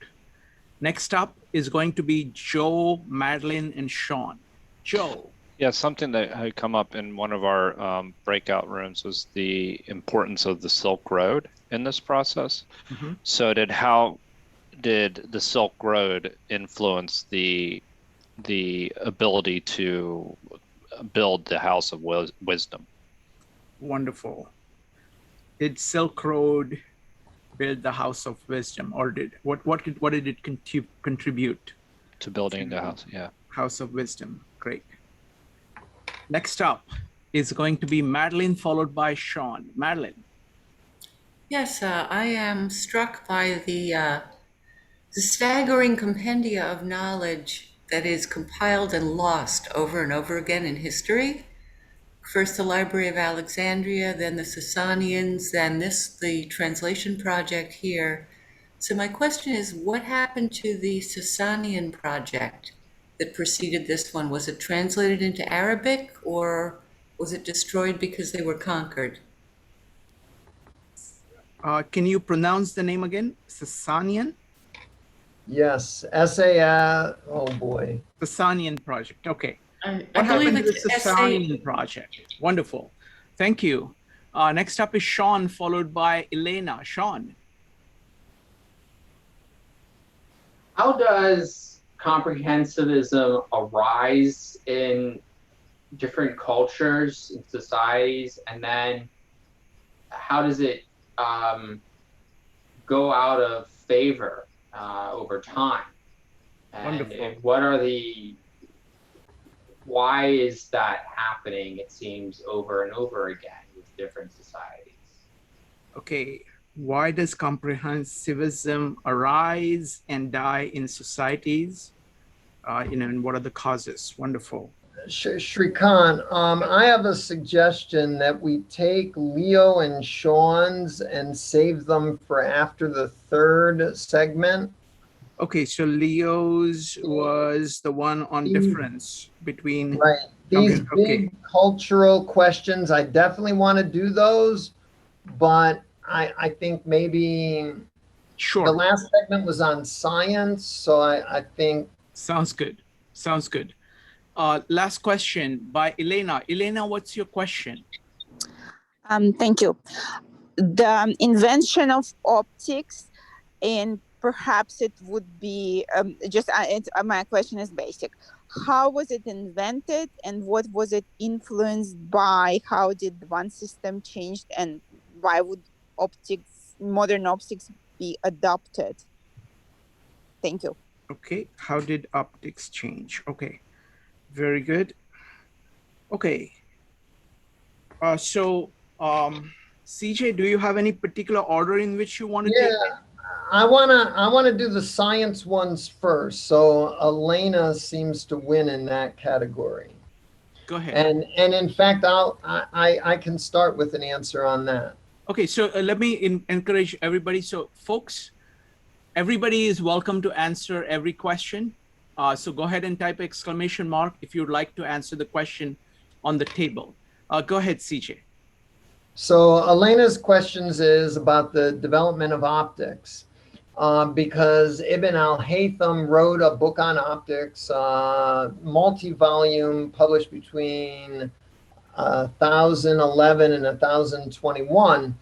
Next up is going to be Joe, Madeline, and Sean. Joe. Yeah, something that had come up in one of our breakout rooms was the importance of the Silk Road in this process. Mm-hmm. So how did the Silk Road influence the ability to build the House of Wisdom? Wonderful. Did Silk Road build the House of Wisdom, or what did it contribute to building the house? Yeah, House of Wisdom. Great. Next up is going to be Madeline, followed by Sean. Madeline. Yes, I am struck by the staggering compendia of knowledge that is compiled and lost over and over again in history. First the Library of Alexandria, then the Sasanians, then the Translation Project here. So my question is, what happened to the Sasanian Project that preceded this one? Was it translated into Arabic, or was it destroyed because they were conquered? Can you pronounce the name again? Sasanian? Yes, S-A-S, oh boy. Sasanian Project, okay. I What happened believe to the it's Sasanian Project? Wonderful, thank you. Next up is Sean, followed by Elena. Sean. How does comprehensivism arise in different cultures and societies, and then how does it go out of favor over time? And why is that happening, it seems, over and over again with different societies? Okay, Why does comprehensivism arise and die in societies? And what are the causes? Wonderful. Shrikant, I have a suggestion that we take Leo and Sean's and save them for after the third segment. Okay, so Leo's was the one on difference between... Right. These big cultural questions, I definitely want to do those, but I think maybe the last segment was on science, so I think... Sounds good. Sounds good. Last question by Elena. Elena, what's your question? Thank you. The invention of optics, and perhaps it would be my question is basic. How was it invented, and what was it influenced by? How did one system change, and why would modern optics be adopted? Thank you. Okay, how did optics change? Okay, very good. Okay, CJ, do you have any particular order in which you want to take it? I wanna do the science ones first. So Elena seems to win in that category. Go ahead. And in fact, I can start with an answer on that. Okay, so let me encourage everybody. So folks, everybody is welcome to answer every question. So go ahead and type exclamation mark if you'd like to answer the question on the table. Go ahead, CJ. So Elena's questions is about the development of optics, because Ibn al-Haytham wrote a book on optics, multi-volume, published between 1011 and 1021.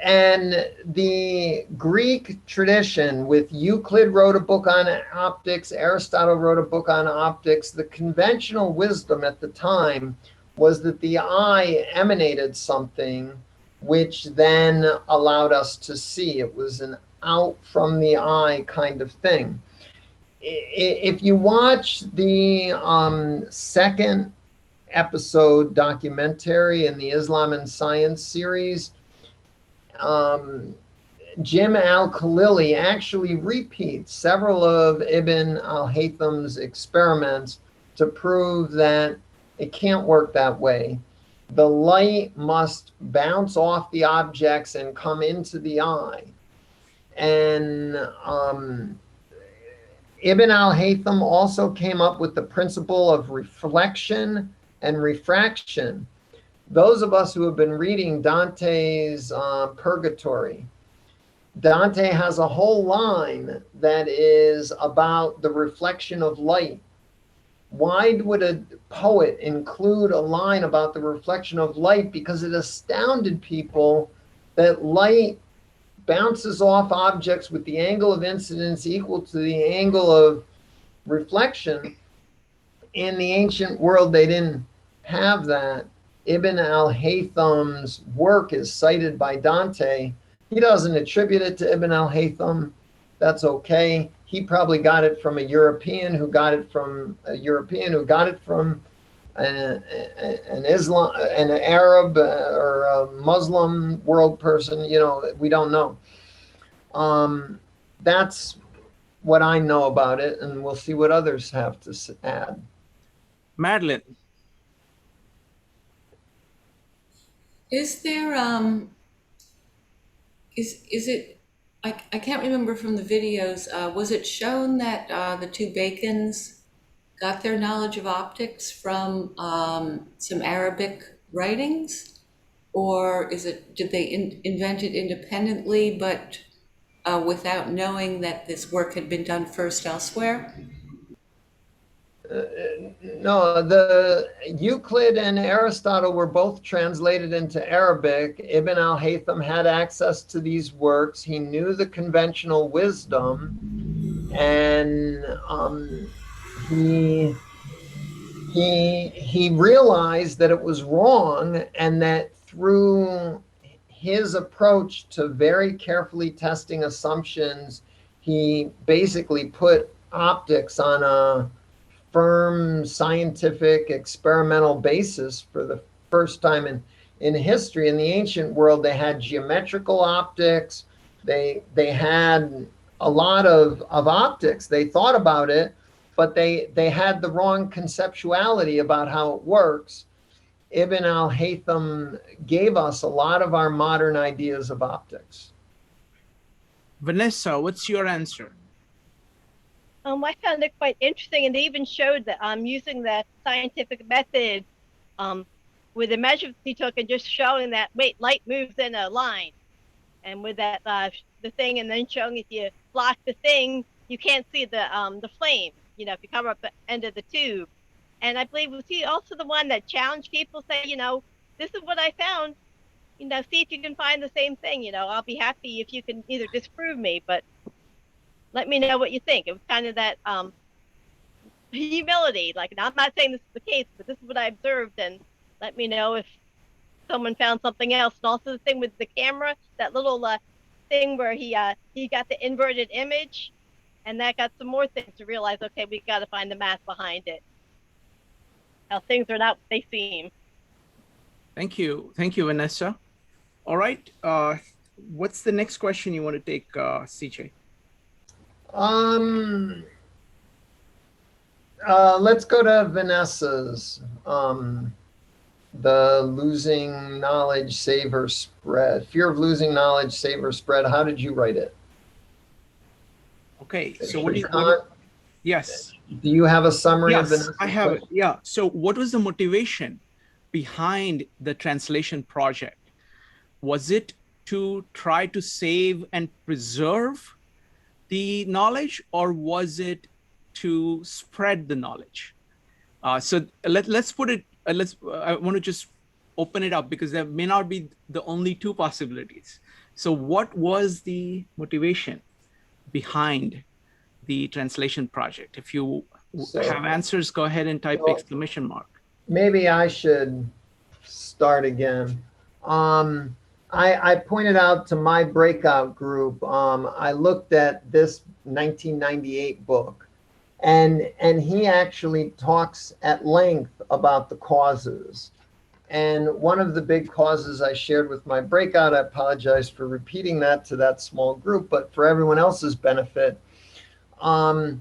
And the Greek tradition, with Euclid wrote a book on optics, Aristotle wrote a book on optics. The conventional wisdom at the time was that the eye emanated something which then allowed us to see. It was an out from the eye kind of thing. If you watch the second episode documentary in the Islam and Science series, Jim Al-Khalili actually repeats several of Ibn al-Haytham's experiments to prove that it can't work that way. The light must bounce off the objects and come into the eye. And Ibn al-Haytham also came up with the principle of reflection and refraction. Those of us who have been reading Dante's Purgatory, Dante has a whole line that is about the reflection of light. Why would a poet include a line about the reflection of light? Because it astounded people that light bounces off objects with the angle of incidence equal to the angle of reflection. In the ancient world, they didn't have that. Ibn al-Haytham's work is cited by Dante. He doesn't attribute it to Ibn al-Haytham. That's okay. He probably got it from a European who got it from an Islam, an Arab or a Muslim world person. You know, we don't know. That's what I know about it, and we'll see what others have to add. Madeline. Is there, is it, I can't remember from the videos, was it shown that the two Bacons got their knowledge of optics from some Arabic writings? Or did they invent it independently, but without knowing that this work had been done first elsewhere? No, the Euclid and Aristotle were both translated into Arabic. Ibn al-Haytham had access to these works. He knew the conventional wisdom, and he realized that it was wrong, and that through his approach to very carefully testing assumptions, he basically put optics on a firm scientific experimental basis for the first time in in history. In the ancient world, they had geometrical optics. They had a lot of optics. They thought about it, but they had the wrong conceptuality about how it works. Ibn al-Haytham gave us a lot of our modern ideas of optics. Vanessa, what's your answer? I found it quite interesting, and they even showed that using the scientific method with the measurements he took and just showing that, wait, light moves in a line. And with that, the thing, and then showing if you block the thing, you can't see the flame, you know, if you cover up the end of the tube. And I believe was he also the one that challenged people, say, you know, this is what I found, you know, see if you can find the same thing, you know, I'll be happy if you can either disprove me, but let me know what you think. It was kind of that humility, like, now, I'm not saying this is the case, but this is what I observed, and let me know if someone found something else. And also the thing with the camera, that little thing where he got the inverted image, and that got some more things to realize, okay, we got to find the math behind it. How things are not what they seem. Thank you, Vanessa. All right, what's the next question you want to take, CJ? Let's go to Vanessa's. The losing knowledge, save or spread. Fear of losing knowledge, save or spread. How did you write it? Okay, so what do you? Yes. Do you have a summary of Yes, Vanessa's I have it. question? Yeah. So, what was the motivation behind the translation project? Was it to try to save and preserve the knowledge, or was it to spread the knowledge? So let's put it. I want to just open it up because there may not be the only two possibilities. So, what was the motivation behind the translation project? If you have answers, go ahead and type exclamation mark. Maybe I should start again. I pointed out to my breakout group, I looked at this 1998 book, and he actually talks at length about the causes. And one of the big causes I shared with my breakout, I apologize for repeating that to that small group, but for everyone else's benefit, the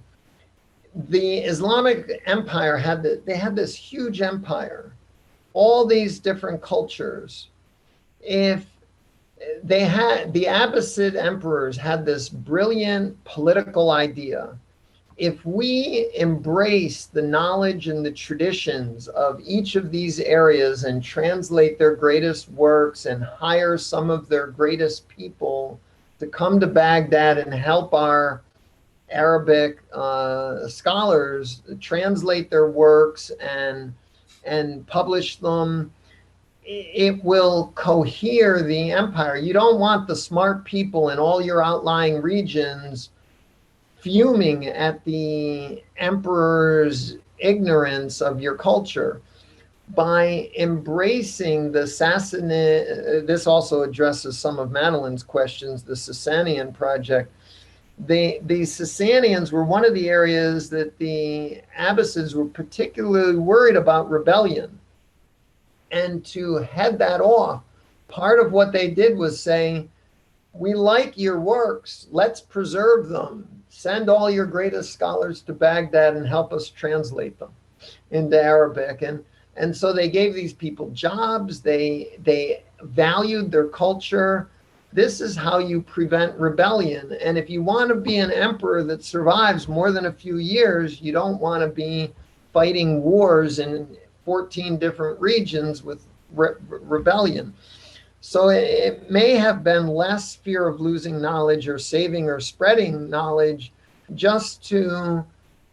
Islamic Empire had this huge empire, all these different cultures. If they had, the Abbasid emperors had this brilliant political idea. If we embrace the knowledge and the traditions of each of these areas and translate their greatest works and hire some of their greatest people to come to Baghdad and help our Arabic scholars translate their works and publish them, it will cohere the empire. You don't want the smart people in all your outlying regions fuming at the emperor's ignorance of your culture. By embracing the Sasanian, this also addresses some of Madeline's questions, the Sasanian Project. The Sasanians were one of the areas that the Abbasids were particularly worried about rebellion. And to head that off, part of what they did was say, we like your works, let's preserve them. Send all your greatest scholars to Baghdad and help us translate them into Arabic. And so they gave these people jobs, they valued their culture. This is how you prevent rebellion. And if you want to be an emperor that survives more than a few years, you don't want to be fighting wars in 14 different regions with rebellion. So it may have been less fear of losing knowledge or saving or spreading knowledge, just to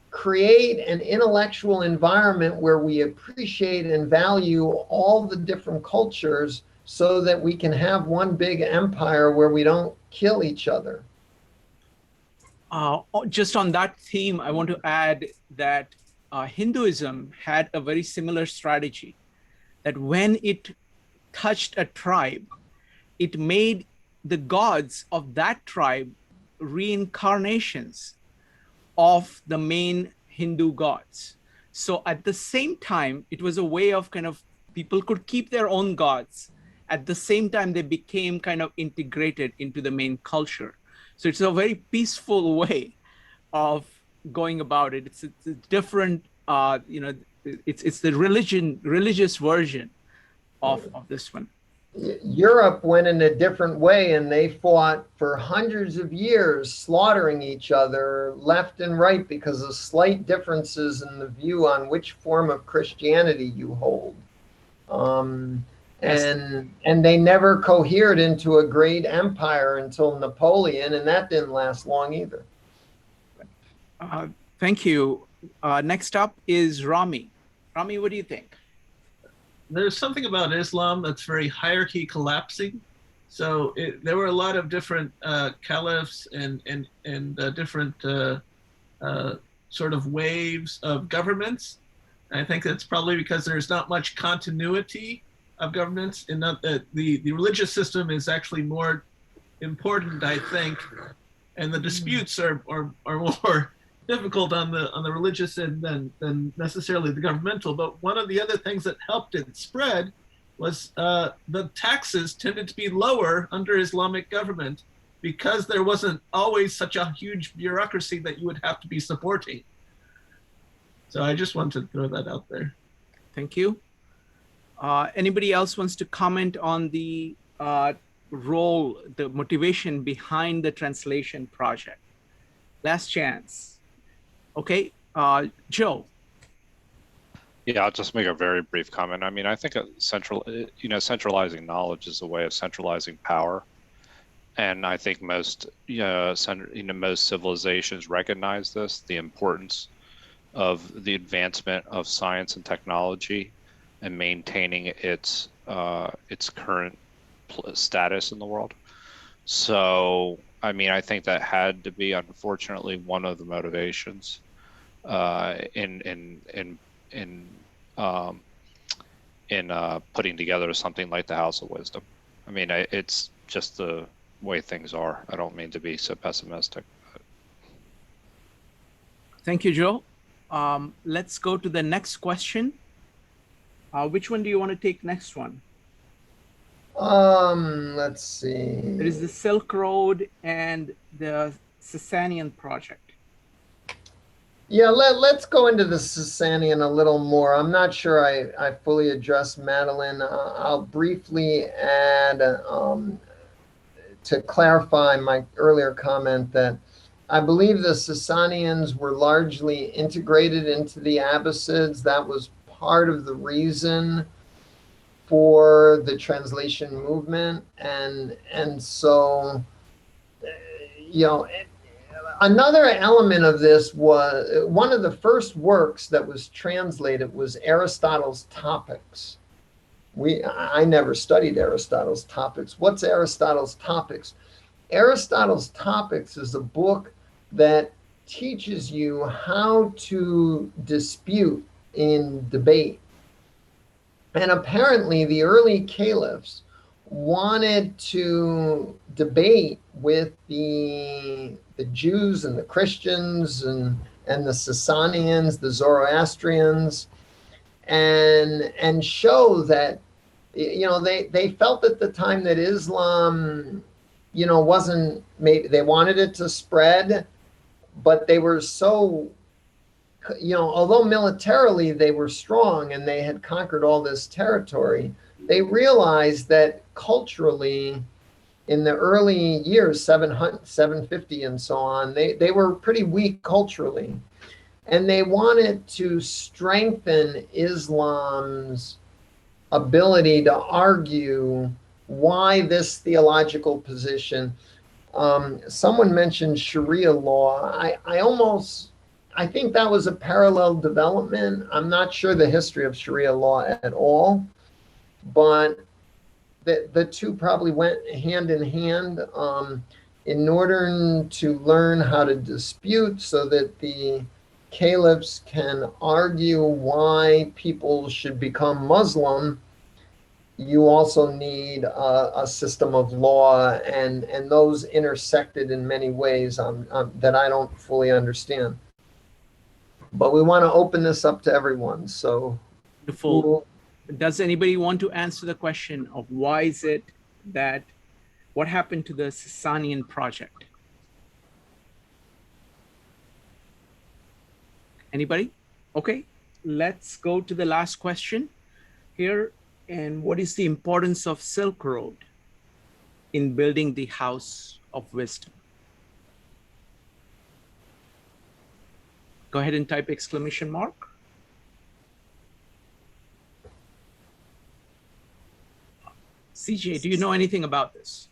create an intellectual environment where we appreciate and value all the different cultures so that we can have one big empire where we don't kill each other. Just on that theme, I want to add that Hinduism had a very similar strategy, that when it touched a tribe, it made the gods of that tribe reincarnations of the main Hindu gods. So at the same time, it was a way of kind of people could keep their own gods. At the same time, they became kind of integrated into the main culture. So it's a very peaceful way of going about it. It's a different, it's the religious version of this one. Europe went in a different way, and they fought for hundreds of years, slaughtering each other left and right because of slight differences in the view on which form of Christianity you hold. And they never cohered into a great empire until Napoleon, and that didn't last long either. Thank you. Next up is Rami. Rami, what do you think? There's something about Islam that's very hierarchy collapsing. So there were a lot of different caliphs and different sort of waves of governments. And I think that's probably because there's not much continuity of governments, and not that the religious system is actually more important, I think, and the disputes are more difficult on the religious end than necessarily the governmental. But one of the other things that helped it spread was the taxes tended to be lower under Islamic government because there wasn't always such a huge bureaucracy that you would have to be supporting. So I just wanted to throw that out there. Thank you. Anybody else wants to comment on the role, the motivation behind the translation project? Last chance. Okay, Joe. Yeah, I'll just make a very brief comment. I mean, I think centralizing knowledge is a way of centralizing power, and I think most most civilizations recognize this, the importance of the advancement of science and technology and maintaining its current status in the world. So, I mean, I think that had to be, unfortunately, one of the motivations in putting together something like the House of Wisdom. I mean, it's just the way things are. I don't mean to be so pessimistic. Thank you, Joe. Let's go to the next question. Which one do you want to take next one? Let's see. There is the Silk Road and the Sasanian Project. Yeah, let's go into the Sasanian a little more. I'm not sure I fully addressed Madeline. I'll briefly add to clarify my earlier comment that I believe the Sasanians were largely integrated into the Abbasids. That was part of the reason for the translation movement. And so, another element of this was one of the first works that was translated was Aristotle's Topics. I never studied Aristotle's Topics. What's Aristotle's Topics? Aristotle's Topics is a book that teaches you how to dispute in debate. And apparently the early caliphs wanted to debate with the Jews and the Christians and the Sasanians, the Zoroastrians, and show that, they felt at the time that Islam, wasn't, maybe they wanted it to spread, but they were so, although militarily they were strong and they had conquered all this territory, they realized that culturally, in the early years, 750 and so on, they were pretty weak culturally. And they wanted to strengthen Islam's ability to argue why this theological position. Someone mentioned Sharia law. I think that was a parallel development. I'm not sure the history of Sharia law at all, but the two probably went hand in hand in order to learn how to dispute so that the caliphs can argue why people should become Muslim. You also need a system of law, and those intersected in many ways that I don't fully understand. But we want to open this up to everyone. So Wonderful. Does anybody want to answer the question of why is it that, what happened to the Sasanian Project? Anybody? Okay, let's go to the last question here. And what is the importance of Silk Road in building the house of wisdom? Go ahead and type exclamation mark. CJ, do you know anything about this?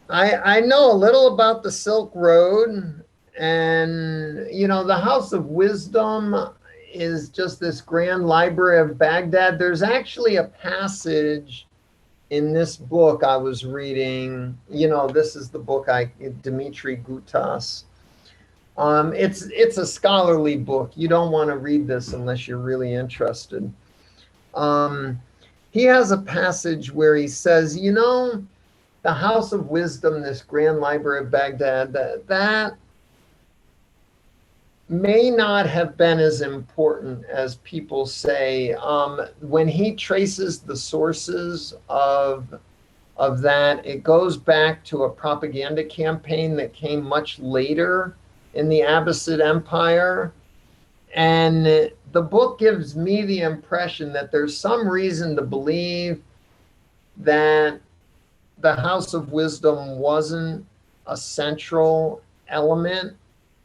I know a little about the Silk Road, and you know, the House of Wisdom is just this grand library of Baghdad. There's actually a passage in this book I was reading. You know, this is the book Dmitry Gutas. It's a scholarly book. You don't want to read this unless you're really interested. He has a passage where he says, you know, the House of Wisdom, this grand library of Baghdad, that may not have been as important as people say. When he traces the sources of that, it goes back to a propaganda campaign that came much later in the Abbasid Empire. And the book gives me the impression that there's some reason to believe that the House of Wisdom wasn't a central element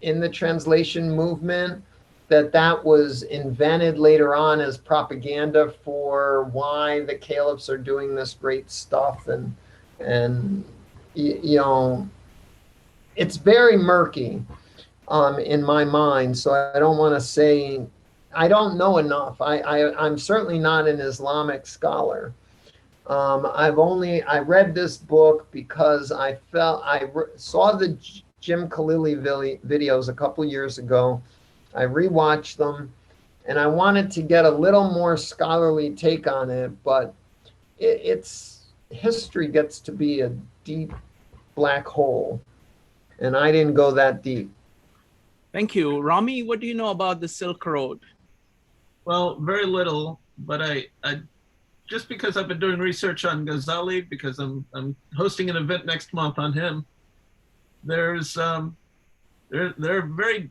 in the translation movement, that was invented later on as propaganda for why the caliphs are doing this great stuff. And you know, it's very murky in my mind. So I don't want to say, I don't know enough. I'm certainly not an Islamic scholar. I read this book because I saw the Jim Khalili videos a couple years ago. I rewatched them, and I wanted to get a little more scholarly take on it, but it's history gets to be a deep black hole, and I didn't go that deep. Thank you. Rami, what do you know about the Silk Road? Well, very little, but I just because I've been doing research on Ghazali, because I'm hosting an event next month on him. There's they're very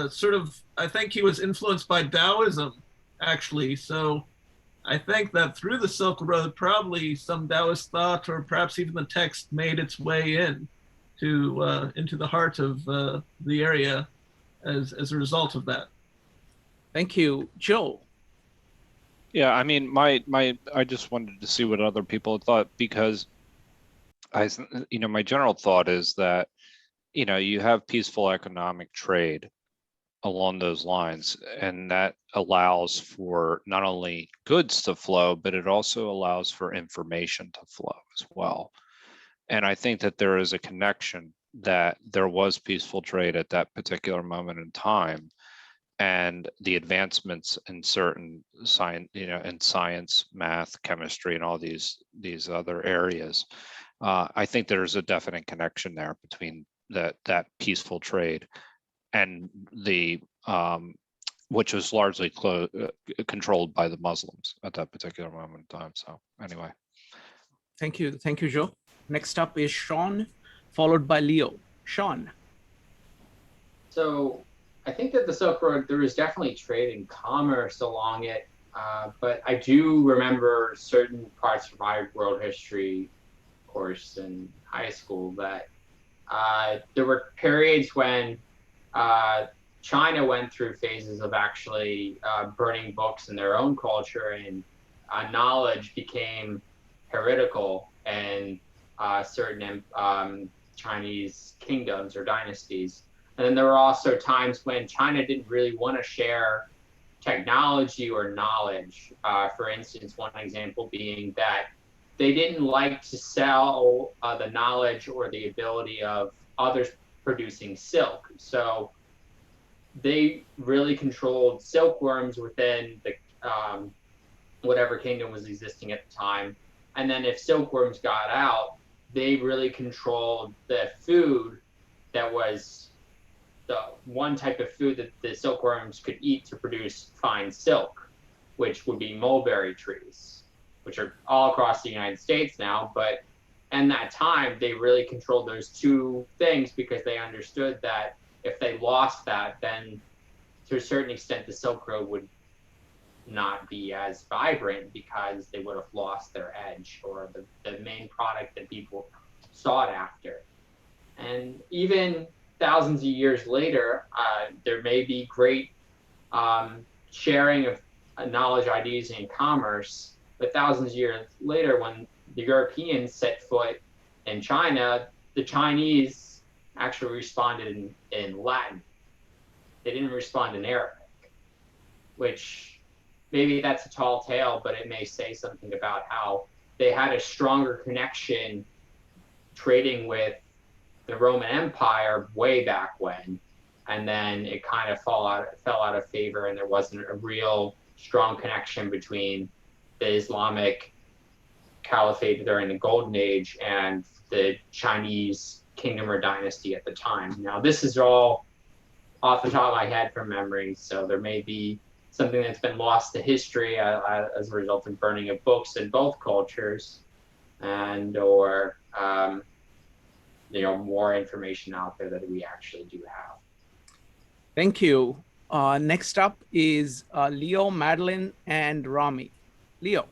sort of, I think he was influenced by Taoism, actually. So I think that through the Silk Road, probably some Taoist thought, or perhaps even the text, made its way in to into the heart of the area as a result of that. Thank you. Joe. Yeah, I mean, I just wanted to see what other people thought, because my general thought is that, you have peaceful economic trade along those lines, and that allows for not only goods to flow, but it also allows for information to flow as well. And I think that there is a connection that there was peaceful trade at that particular moment in time, and the advancements in certain science, in science, math, chemistry, and all these other areas. I think there's a definite connection there between that peaceful trade and the which was largely controlled by the Muslims at that particular moment in time. So anyway. Thank you, Joe. Next up is Sean, followed by Leo. Sean. So I think that the Silk Road, there was definitely trade and commerce along it, but I do remember certain parts of my world history course in high school that there were periods when China went through phases of actually burning books in their own culture, and knowledge became heretical in certain Chinese kingdoms or dynasties. And then there were also times when China didn't really want to share technology or knowledge. For instance, one example being that they didn't like to sell the knowledge or the ability of others producing silk. So they really controlled silkworms within the whatever kingdom was existing at the time. And then if silkworms got out, they really controlled the food that was the one type of food that the silkworms could eat to produce fine silk. which would be mulberry trees, which are all across the United States now. But in that time, they really controlled those two things because they understood that if they lost that, then to a certain extent, the Silk Road would not be as vibrant because they would have lost their edge or the main product that people sought after. And even thousands of years later, there may be great sharing of knowledge, ideas, and commerce. But thousands of years later, when the Europeans set foot in China, the Chinese actually responded in Latin. They didn't respond in Arabic, which maybe that's a tall tale, but it may say something about how they had a stronger connection trading with the Roman Empire way back when, and then it kind of fell out of favor, and there wasn't a real strong connection between the Islamic Caliphate during the Golden Age and the Chinese kingdom or dynasty at the time. Now, this is all off the top of my head from memory, so there may be something that's been lost to history as a result of burning of books in both cultures, and or more information out there that we actually do have. Thank you. Next up is Leo, Madeline, and Rami. Leo.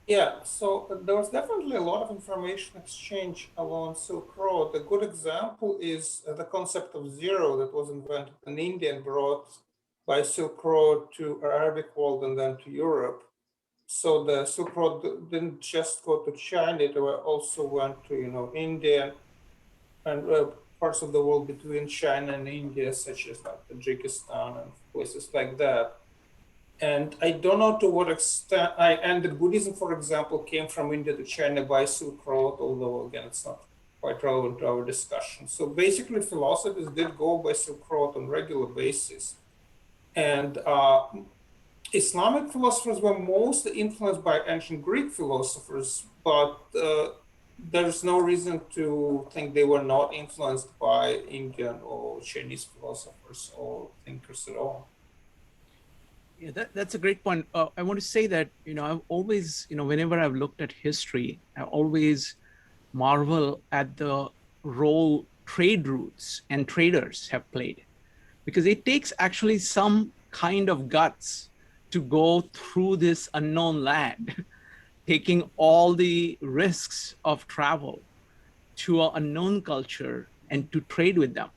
Yeah, so there was definitely a lot of information exchange along Silk Road. A good example is the concept of zero that was invented in India and brought by Silk Road to Arabic world and then to Europe. So the Silk Road didn't just go to China, it also went to India and parts of the world between China and India, such as like Tajikistan and places like that. And I don't know to what extent, and the Buddhism, for example, came from India to China by Silk Road, although again, it's not quite relevant to our discussion. So basically, philosophies did go by Silk Road on a regular basis. And Islamic philosophers were mostly influenced by ancient Greek philosophers, but there's no reason to think they were not influenced by Indian or Chinese philosophers or thinkers at all. Yeah, that's a great point. I want to say that, I've always, whenever I've looked at history, I always marvel at the role trade routes and traders have played, because it takes actually some kind of guts to go through this unknown land, taking all the risks of travel to an unknown culture and to trade with them.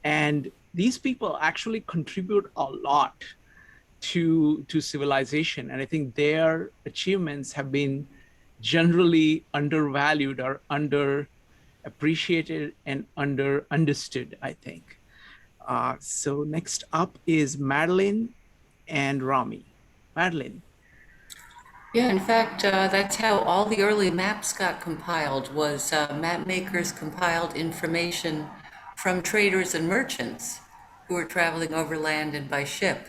And these people actually contribute a lot to civilization. And I think their achievements have been generally undervalued or underappreciated and understood, I think. So next up is Madeline and Rami. Madeline. Yeah, in fact, that's how all the early maps got compiled, was map makers compiled information from traders and merchants who were traveling overland and by ship.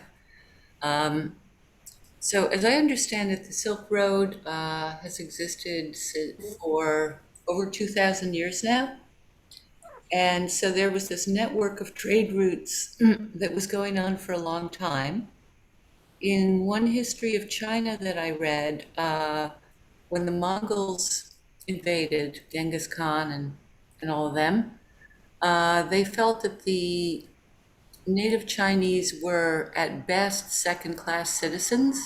So as I understand it, the Silk Road has existed for over 2,000 years now. And so there was this network of trade routes that was going on for a long time. In one history of China that I read, when the Mongols invaded, Genghis Khan and all of them, they felt that the native Chinese were at best second-class citizens,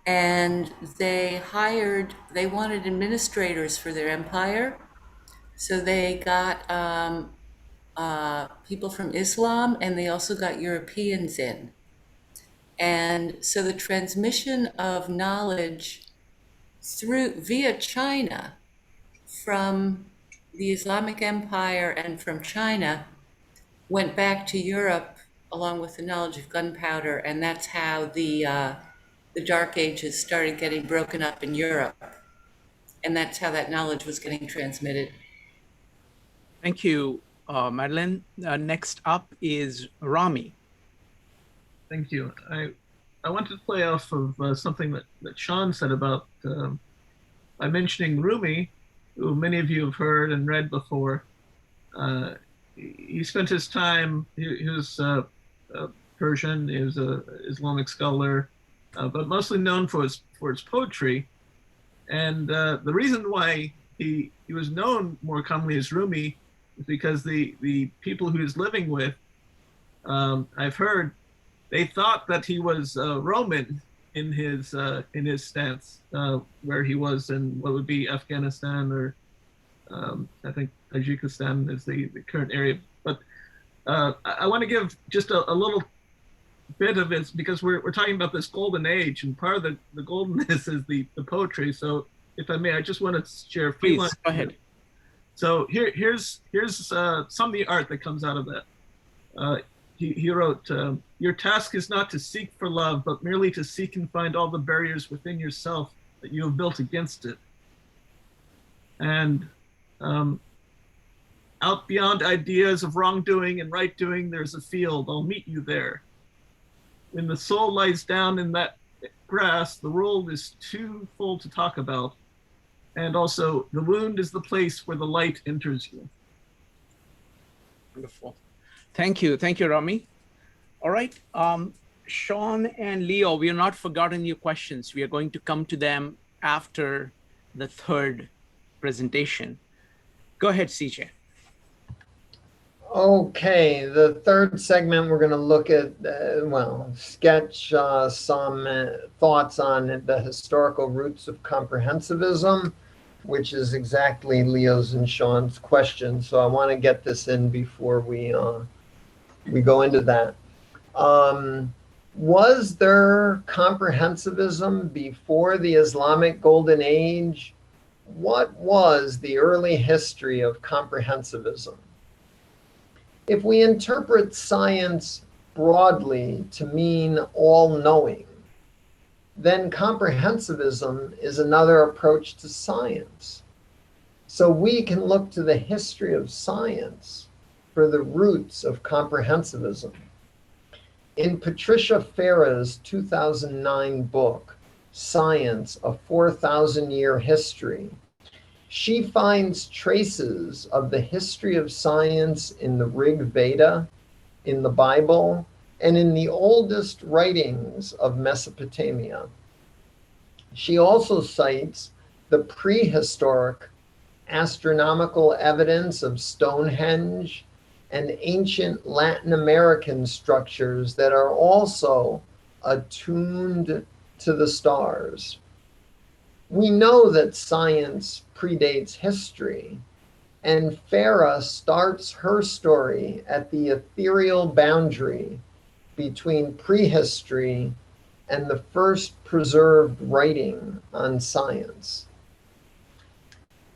and they wanted administrators for their empire. So they got people from Islam, and they also got Europeans in. And so the transmission of knowledge via China from the Islamic Empire and from China went back to Europe along with the knowledge of gunpowder, and that's how the Dark Ages started getting broken up in Europe, and that's how that knowledge was getting transmitted. Thank you, Madeline. Next up is Rami. Thank you. I want to play off of something that Sean said about by mentioning Rumi, who many of you have heard and read before. He spent his time, he was Persian, he was an Islamic scholar, but mostly known for his poetry. And the reason why he was known more commonly as Rumi is because the people he was living with, I've heard, they thought that he was Roman in his stance, where he was in what would be Afghanistan, or I think Tajikistan is the current area. But I want to give just a little bit of it, because we're talking about this golden age, and part of the goldenness is the poetry. So if I may, I just want to share a few lines. Go ahead. So here's some of the art that comes out of that. He wrote, "Your task is not to seek for love, but merely to seek and find all the barriers within yourself that you have built against it. And out beyond ideas of wrongdoing and right doing, there's a field. I'll meet you there. When the soul lies down in that grass, the world is too full to talk about. And also, the wound is the place where the light enters you." Wonderful. Thank you, Rami. All right, Sean and Leo, we have not forgotten your questions. We are going to come to them after the third presentation. Go ahead, CJ. Okay, the third segment, we're going to look at, sketch some thoughts on the historical roots of comprehensivism, which is exactly Leo's and Sean's question. So I want to get this in before we go into that. Was there comprehensivism before the Islamic Golden Age? What was the early history of comprehensivism? If we interpret science broadly to mean all-knowing, then comprehensivism is another approach to science. So we can look to the history of science for the roots of comprehensivism. In Patricia Farah's 2009 book, Science, A 4,000-Year History, she finds traces of the history of science in the Rig Veda, in the Bible, and in the oldest writings of Mesopotamia. She also cites the prehistoric astronomical evidence of Stonehenge and ancient Latin American structures that are also attuned to the stars. We know that science predates history, and Farah starts her story at the ethereal boundary between prehistory and the first preserved writing on science.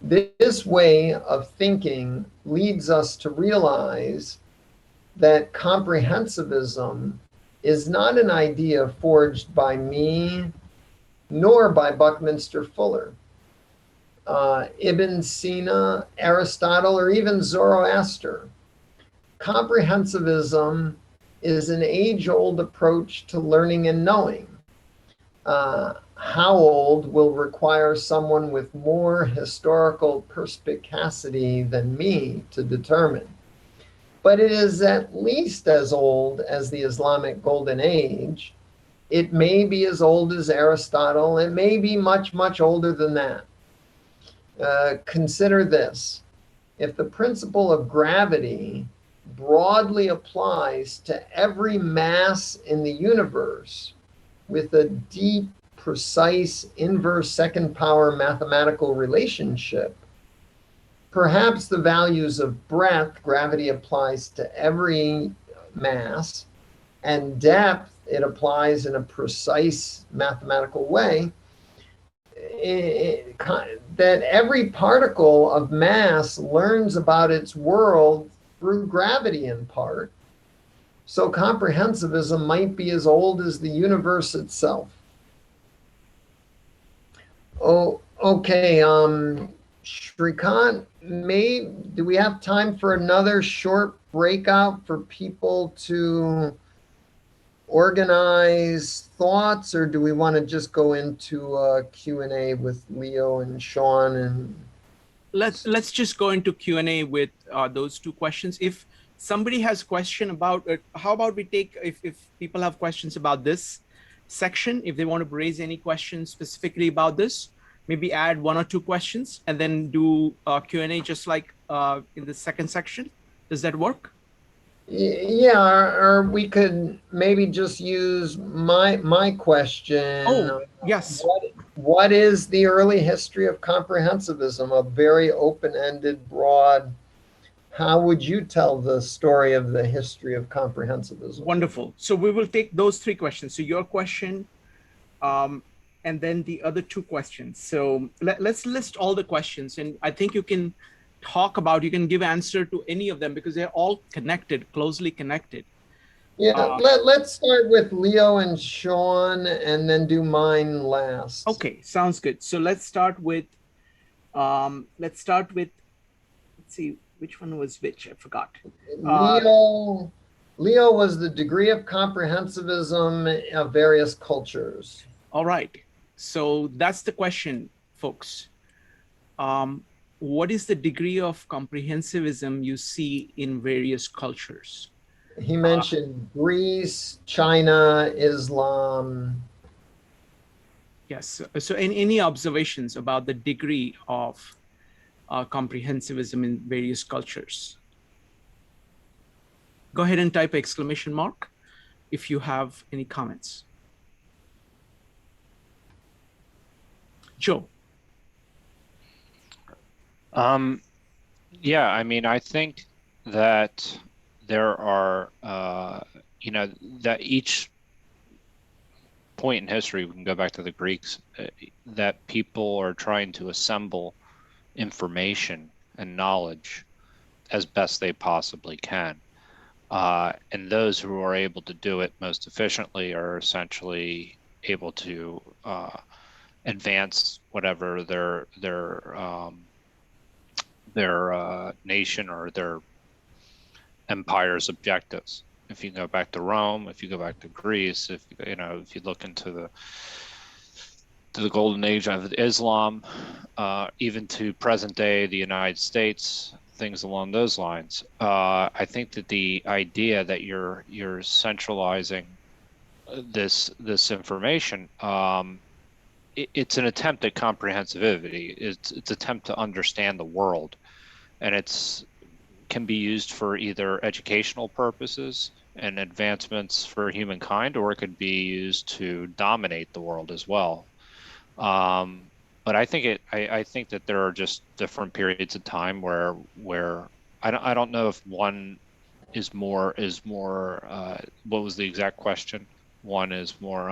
This way of thinking leads us to realize that comprehensivism is not an idea forged by me nor by Buckminster Fuller, Ibn Sina, Aristotle, or even Zoroaster. Comprehensivism is an age-old approach to learning and knowing. How old will require someone with more historical perspicacity than me to determine. But it is at least as old as the Islamic Golden Age. It may be as old as Aristotle. It may be much, much older than that. Consider this. If the principle of gravity broadly applies to every mass in the universe with a deep, precise, inverse second power mathematical relationship, perhaps the values of breadth, gravity applies to every mass, and depth, it applies in a precise mathematical way, that every particle of mass learns about its world through gravity in part. So comprehensivism might be as old as the universe itself. Oh, okay. Shrikant, do we have time for another short breakout for people to organize thoughts, or do we want to just go into a Q&A with Leo and Sean? And let's just go into Q&A with those two questions. If somebody has a question about it, how about we take, if people have questions about this section if they want to raise any questions specifically about this. Maybe add 1 or 2 questions and then do Q&A just like in the second section. Does that work? Yeah, or we could maybe just use my question. Oh, yes. What is the early history of comprehensivism? A very open-ended, broad. How would you tell the story of the history of comprehensivism? Wonderful. So we will take those 3 questions. So your question, and then the other 2 questions. So let's list all the questions, and I think you can you can give answer to any of them because they're all connected, closely connected. Yeah, let's start with Leo and Sean and then do mine last. Okay, sounds good. So let's start with, let's see, which one was which? I forgot. Leo was the degree of comprehensivism of various cultures. All right. So that's the question, folks. What is the degree of comprehensivism you see in various cultures? He mentioned Greece, China, Islam. Yes. So any observations about the degree of comprehensivism in various cultures? Go ahead and type exclamation mark if you have any comments. Joe. Yeah, I mean, I think that there are, that each point in history, we can go back to the Greeks, that people are trying to assemble information and knowledge as best they possibly can. And those who are able to do it most efficiently are essentially able to advance whatever their nation or their empire's objectives. If you go back to Rome, if you go back to Greece, if you look into the Golden Age of Islam, even to present day the United States, things along those lines. I think that the idea that you're centralizing this information, it's an attempt at comprehensivity. It's attempt to understand the world, and can be used for either educational purposes and advancements for humankind, or it could be used to dominate the world as well. But I think that there are just different periods of time where I don't know if one is more what was the exact question? One is more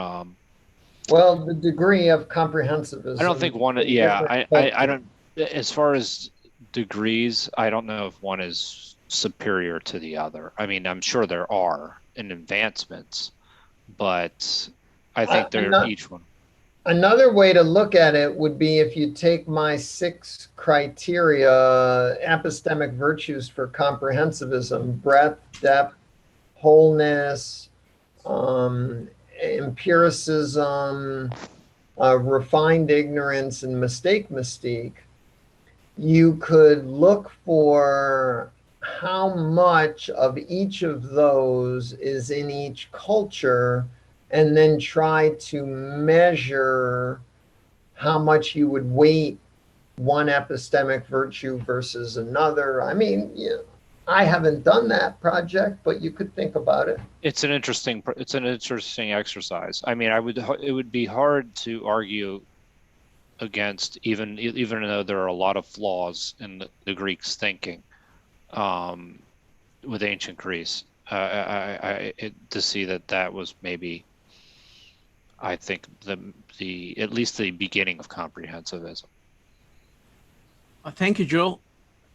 well, the degree of comprehensivism. I don't think one. Yeah, I don't. As far as degrees, I don't know if one is superior to the other. I mean, I'm sure there are in advancements, but I think they're each one. Another way to look at it would be if you take my 6 criteria, epistemic virtues for comprehensivism: breadth, depth, wholeness, empiricism, refined ignorance, and mystique. You could look for how much of each of those is in each culture, and then try to measure how much you would weight one epistemic virtue versus another. I mean, I haven't done that project, but you could think about it. It's an interesting exercise. I mean, it would be hard to argue against, even though there are a lot of flaws in the Greeks' thinking with ancient Greece. To see that was maybe, I think, at least the beginning of comprehensivism. Thank you, Joe.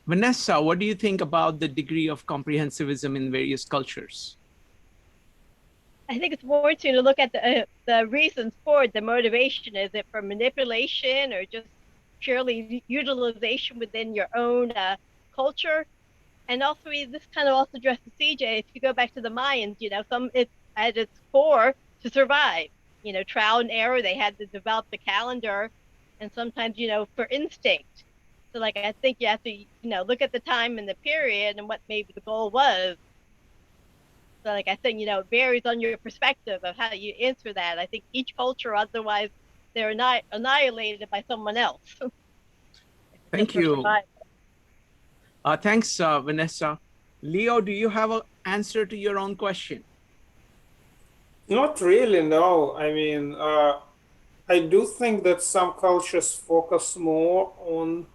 Vanessa, what do you think about the degree of comprehensivism in various cultures? I think it's more to look at the reasons for it, the motivation. Is it for manipulation or just purely utilization within your own culture? And also, this kind of also addresses CJ. If you go back to the Mayans, it's at its core to survive. Trial and error. They had to develop the calendar, and sometimes, for instinct. So, I think you have to, look at the time and the period and what maybe the goal was. So like I think, it varies on your perspective of how you answer that. I think each culture, otherwise they're not annihilated by someone else. Thank you. Thanks, Vanessa. Leo, do you have an answer to your own question? Not really, no. I mean, I do think that some cultures focus more on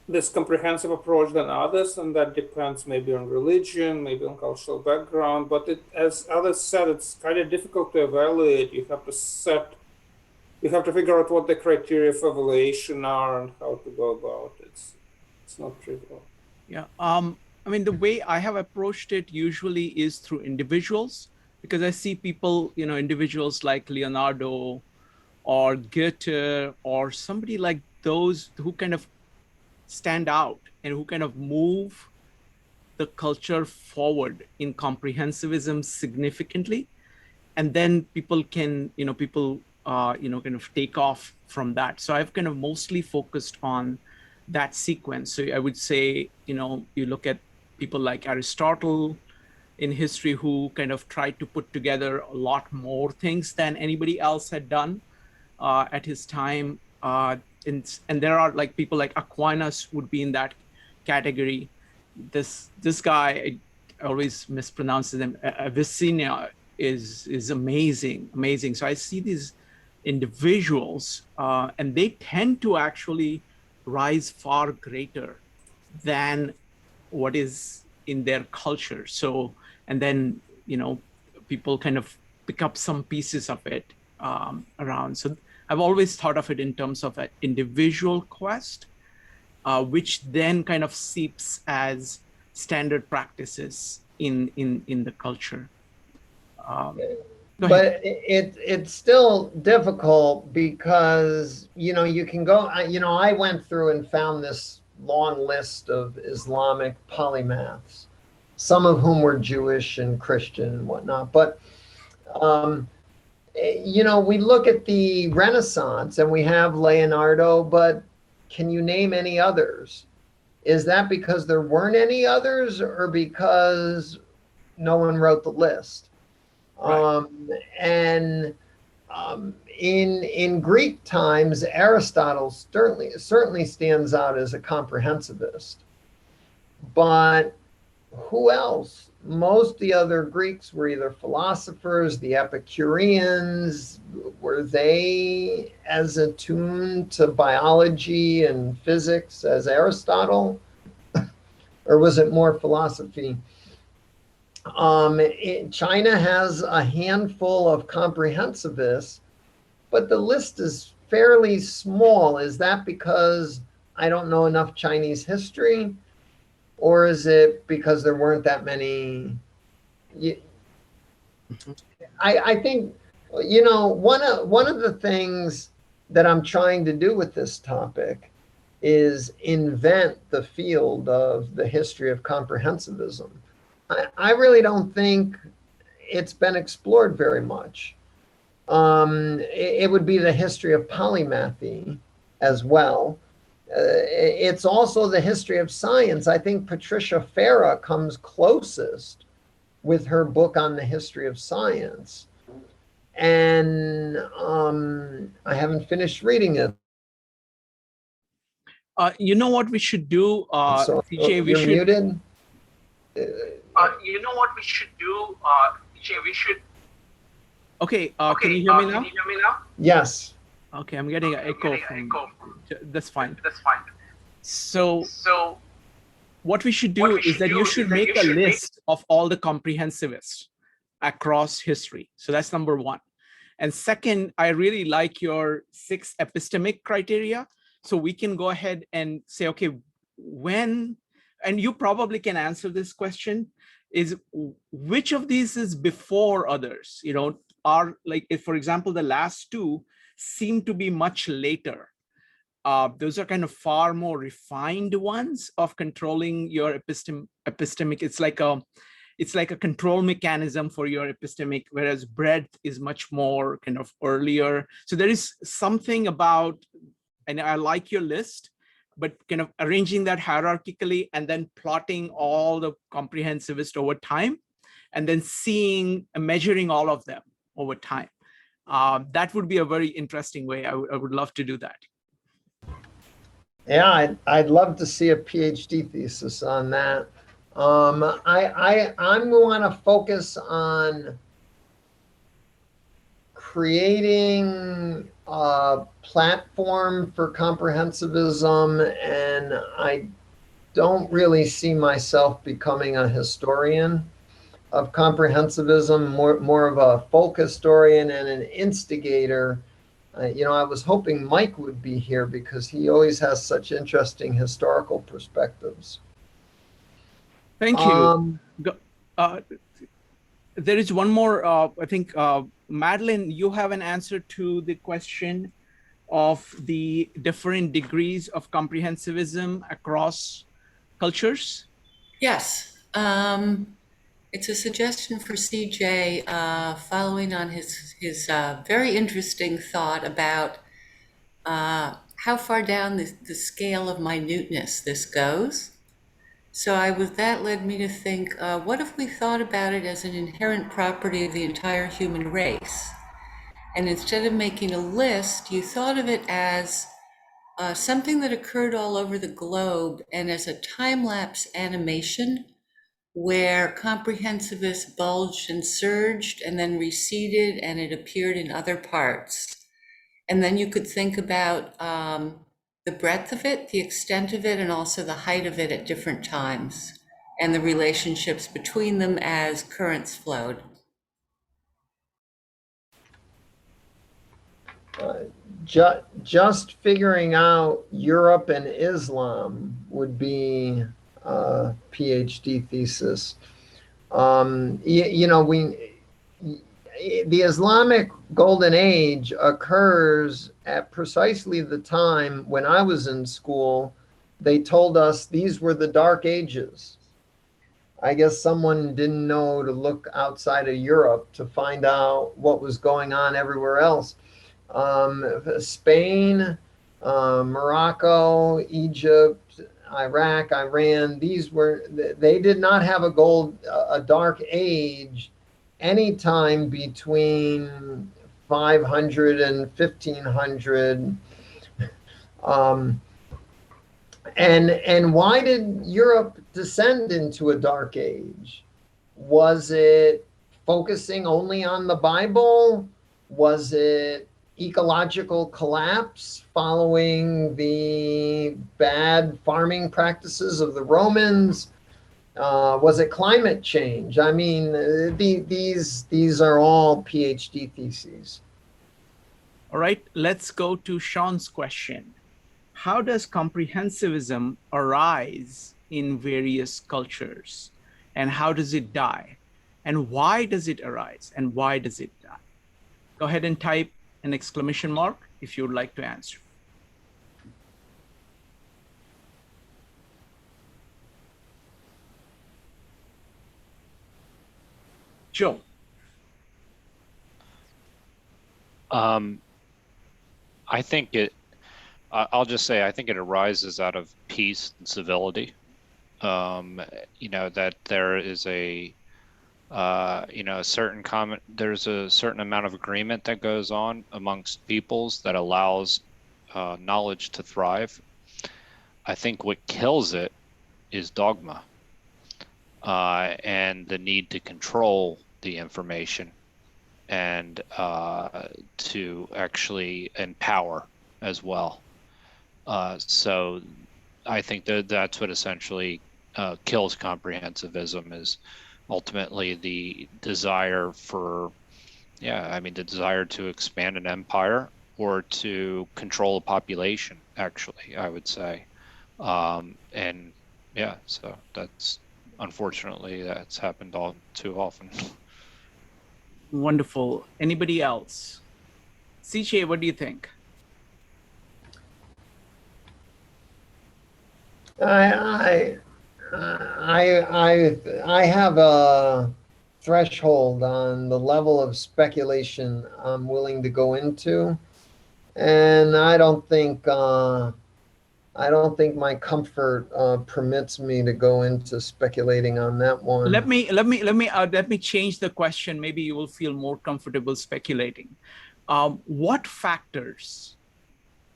this comprehensive approach than others, and that depends maybe on religion, maybe on cultural background. But as others said, it's kind of difficult to evaluate. You have to figure out what the criteria for evaluation are and how to go about it. It's not trivial. Yeah. I mean, the way I have approached it usually is through individuals, because I see people, individuals like Leonardo or Goethe or somebody like those who kind of stand out and who kind of move the culture forward in comprehensivism significantly. And then people can, kind of take off from that. So I've kind of mostly focused on that sequence. So I would say, you look at people like Aristotle in history who kind of tried to put together a lot more things than anybody else had done at his time. And there are like people like Aquinas would be in that category. This guy, I always mispronounce him, Avicenna is amazing. So I see these individuals and they tend to actually rise far greater than what is in their culture. So, and then, people kind of pick up some pieces of it around. So I've always thought of it in terms of an individual quest, which then kind of seeps as standard practices in the culture. But it's still difficult because, you can go, I went through and found this long list of Islamic polymaths, some of whom were Jewish and Christian and whatnot. But, we look at the Renaissance and we have Leonardo, but can you name any others? Is that because there weren't any others or because no one wrote the list? Right. In Greek times, Aristotle certainly stands out as a comprehensivist. But who else? Most of the other Greeks were either philosophers, the Epicureans. Were they as attuned to biology and physics as Aristotle? Or was it more philosophy? China has a handful of comprehensivists, but the list is fairly small. Is that because I don't know enough Chinese history? Or is it because there weren't that many? I think, one of the things that I'm trying to do with this topic is invent the field of the history of comprehensivism. I really don't think it's been explored very much. It would be the history of polymathy as well. It's also the history of science. I think Patricia Farah comes closest with her book on the history of science. And I haven't finished reading it. You know what we should do, TJ? You're muted. You know what we should do, TJ? We should. Okay. Can you hear me now? Yes. Okay, I'm getting an echo from. That's fine. So what we should do is that you should make a list of all the comprehensivists across history. So that's number one. And second, I really like your 6 epistemic criteria. So we can go ahead and say, okay, when, and you probably can answer this question, is which of these is before others? Are like, if, for example, the last 2 seem to be much later. Those are kind of far more refined ones of controlling your epistemic. It's like a control mechanism for your epistemic, whereas breadth is much more kind of earlier. So there is something about, and I like your list, but kind of arranging that hierarchically and then plotting all the comprehensivist over time, and then seeing and measuring all of them over time. That would be a very interesting way. I would love to do that. Yeah, I'd love to see a PhD thesis on that. I'm going to focus on creating a platform for comprehensivism, and I don't really see myself becoming a historian of comprehensivism, more of a folk historian and an instigator. I was hoping Mike would be here because he always has such interesting historical perspectives. Thank you. There is one more, I think, Madeline, you have an answer to the question of the different degrees of comprehensivism across cultures? Yes. It's a suggestion for CJ, following on his very interesting thought about how far down the scale of minuteness this goes. So that led me to think, what if we thought about it as an inherent property of the entire human race? And instead of making a list, you thought of it as something that occurred all over the globe and as a time-lapse animation where comprehensivists bulged and surged and then receded and it appeared in other parts. And then you could think about the breadth of it, the extent of it, and also the height of it at different times, and the relationships between them as currents flowed. Just figuring out Europe and Islam would be a PhD thesis. The Islamic Golden Age occurs at precisely the time when I was in school. They told us these were the Dark Ages. I guess someone didn't know to look outside of Europe to find out what was going on everywhere else. Spain, Morocco, Egypt, Iraq, Iran, they did not have a dark age anytime between 500 and 1500. And why did Europe descend into a dark age? Was it focusing only on the Bible? Was it ecological collapse following the bad farming practices of the Romans? Was it climate change? I mean, these are all PhD theses. All right, let's go to Sean's question. How does comprehensivism arise in various cultures? And how does it die? And why does it arise? And why does it die? Go ahead and type an exclamation mark if you would like to answer. Joe. I think I'll just say, I think it arises out of peace and civility. That there is there's a certain amount of agreement that goes on amongst peoples that allows knowledge to thrive. I think what kills it is dogma and the need to control the information and to actually empower as well. So I think that's what essentially kills comprehensivism, is ultimately the desire the desire to expand an empire or to control a population, actually, I would say. So unfortunately that's happened all too often. Wonderful. Anybody else? CJ, what do you think? I have a threshold on the level of speculation I'm willing to go into, and I don't think I don't think my comfort permits me to go into speculating on that one. Let me change the question. Maybe you will feel more comfortable speculating. What factors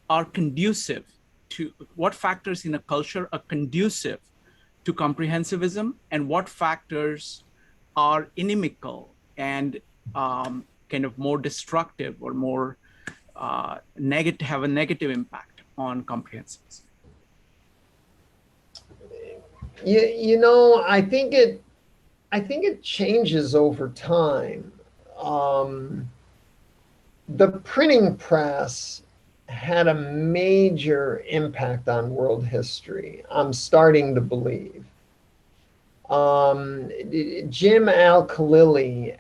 are conducive to, what factors in a culture are conducive to comprehensivism, and what factors are inimical and kind of more destructive or more negative, have a negative impact on comprehensivism? You know, I think it changes over time. The printing press had a major impact on world history, I'm starting to believe. Jim Al-Khalili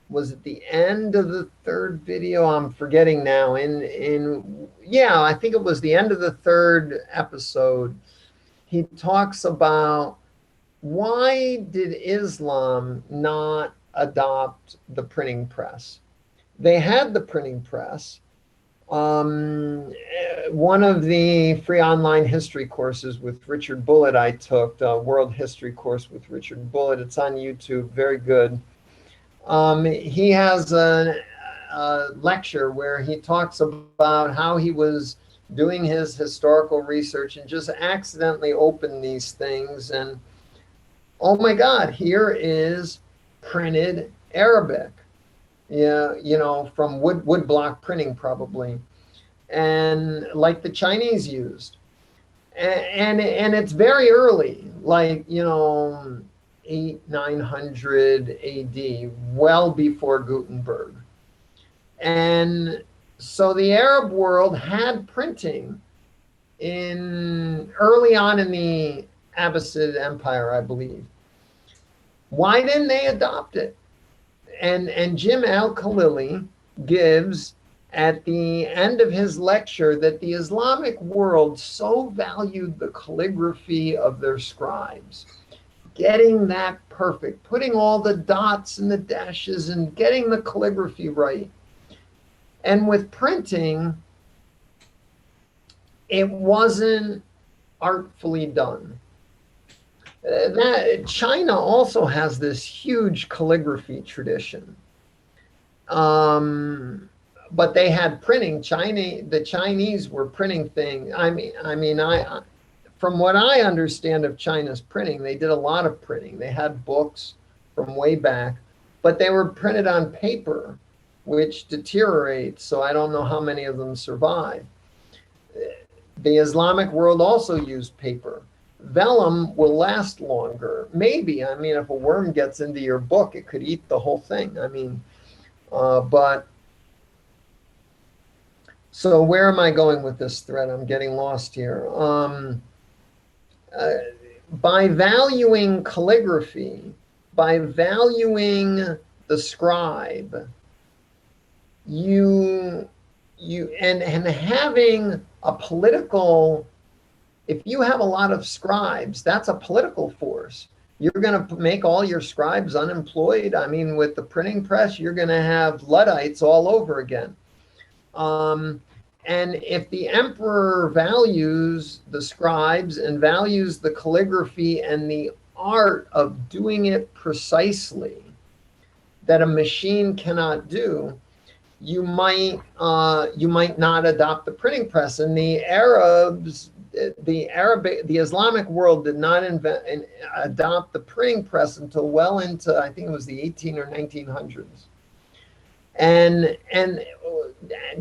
was at the end of the third video, I'm forgetting now, yeah, I think it was the end of the third episode, he talks about why did Islam not adopt the printing press? They had the printing press. One of the free online history courses with Richard Bullitt I took, the world history course with Richard Bullitt, it's on YouTube, very good. He has a lecture where he talks about how he was doing his historical research and just accidentally opened these things, and oh my God, here is printed Arabic. Yeah, you know, from woodblock printing probably, and like the Chinese used, and it's very early, like, you know, 900 AD, well before Gutenberg. And so the Arab world had printing early on in the Abbasid Empire, I believe. Why didn't they adopt it? And Jim Al-Khalili gives at the end of his lecture that the Islamic world so valued the calligraphy of their scribes, getting that perfect, putting all the dots and the dashes and getting the calligraphy right. And with printing, it wasn't artfully done. China also has this huge calligraphy tradition, but they had printing. The Chinese were printing things. From what I understand of China's printing, they did a lot of printing. They had books from way back, but they were printed on paper, which deteriorates. So I don't know how many of them survive. The Islamic world also used paper. Vellum will last longer. Maybe, I mean, if a worm gets into your book, it could eat the whole thing. I mean, but, so where am I going with this thread? I'm getting lost here. By valuing calligraphy, by valuing the scribe, and having a political, if you have a lot of scribes, that's a political force. You're going to make all your scribes unemployed. I mean, with the printing press, you're going to have Luddites all over again. And if the emperor values the scribes and values the calligraphy and the art of doing it precisely, that a machine cannot do, you might not adopt the printing press. And the Arabs, the Islamic world did not adopt the printing press until well into, I think it was the 18 or 1900s. And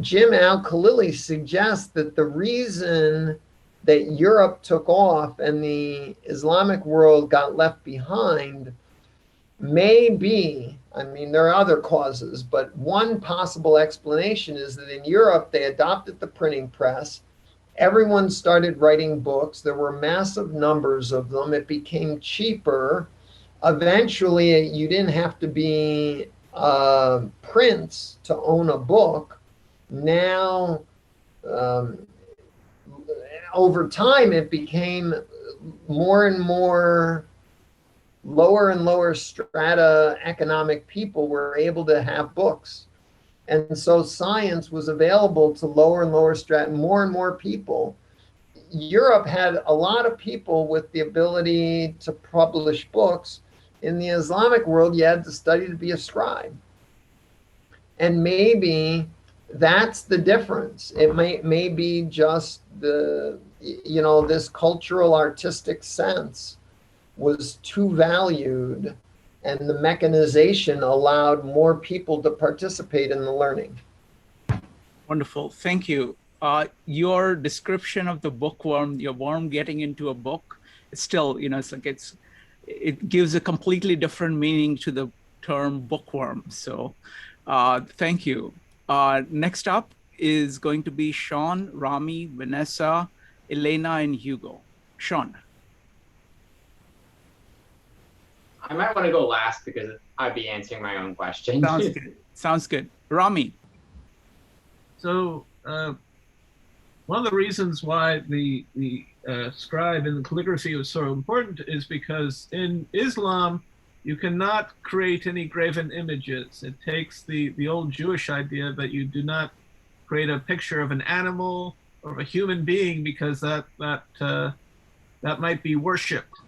Jim Al-Khalili suggests that the reason that Europe took off and the Islamic world got left behind may be, I mean, there are other causes, but one possible explanation is that in Europe, they adopted the printing press. Everyone started writing books. There were massive numbers of them. It became cheaper. Eventually, you didn't have to be a prince to own a book. Now, over time, it became more and more lower and lower strata economic people were able to have books. And so science was available to lower and lower strata, more and more people. Europe had a lot of people with the ability to publish books. In the Islamic world, you had to study to be a scribe. And maybe that's the difference. It may be just the, you know, this cultural artistic sense was too valued, and the mechanization allowed more people to participate in the learning. Wonderful, thank you. Your description of the bookworm, your worm getting into a book, it's still, you know, it's like it gives a completely different meaning to the term bookworm. So thank you. Next up is going to be Sean, Rami, Vanessa, Elena, and Hugo. Sean. I might want to go last because I'd be answering my own question. Sounds good. Sounds good. Rami. So one of the reasons why the scribe and the calligraphy was so important is because in Islam, you cannot create any graven images. It takes the old Jewish idea that you do not create a picture of an animal or of a human being because that might be worshipped.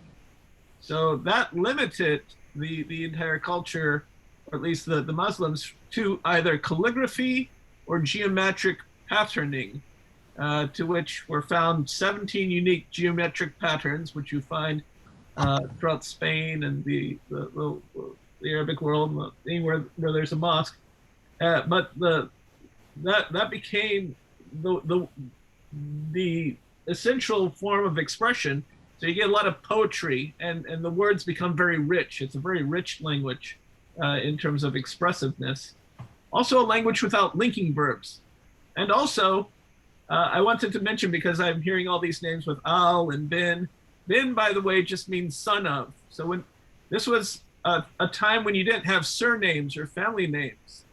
So that limited the entire culture, or at least the Muslims, to either calligraphy or geometric patterning, to which were found 17 unique geometric patterns, which you find throughout Spain and the Arabic world, anywhere where there's a mosque. But that became the essential form of expression. So you get a lot of poetry, and the words become very rich. It's a very rich language in terms of expressiveness. Also a language without linking verbs. And also, I wanted to mention, because I'm hearing all these names with al and bin. Bin, by the way, just means son of. So when this was a time when you didn't have surnames or family names.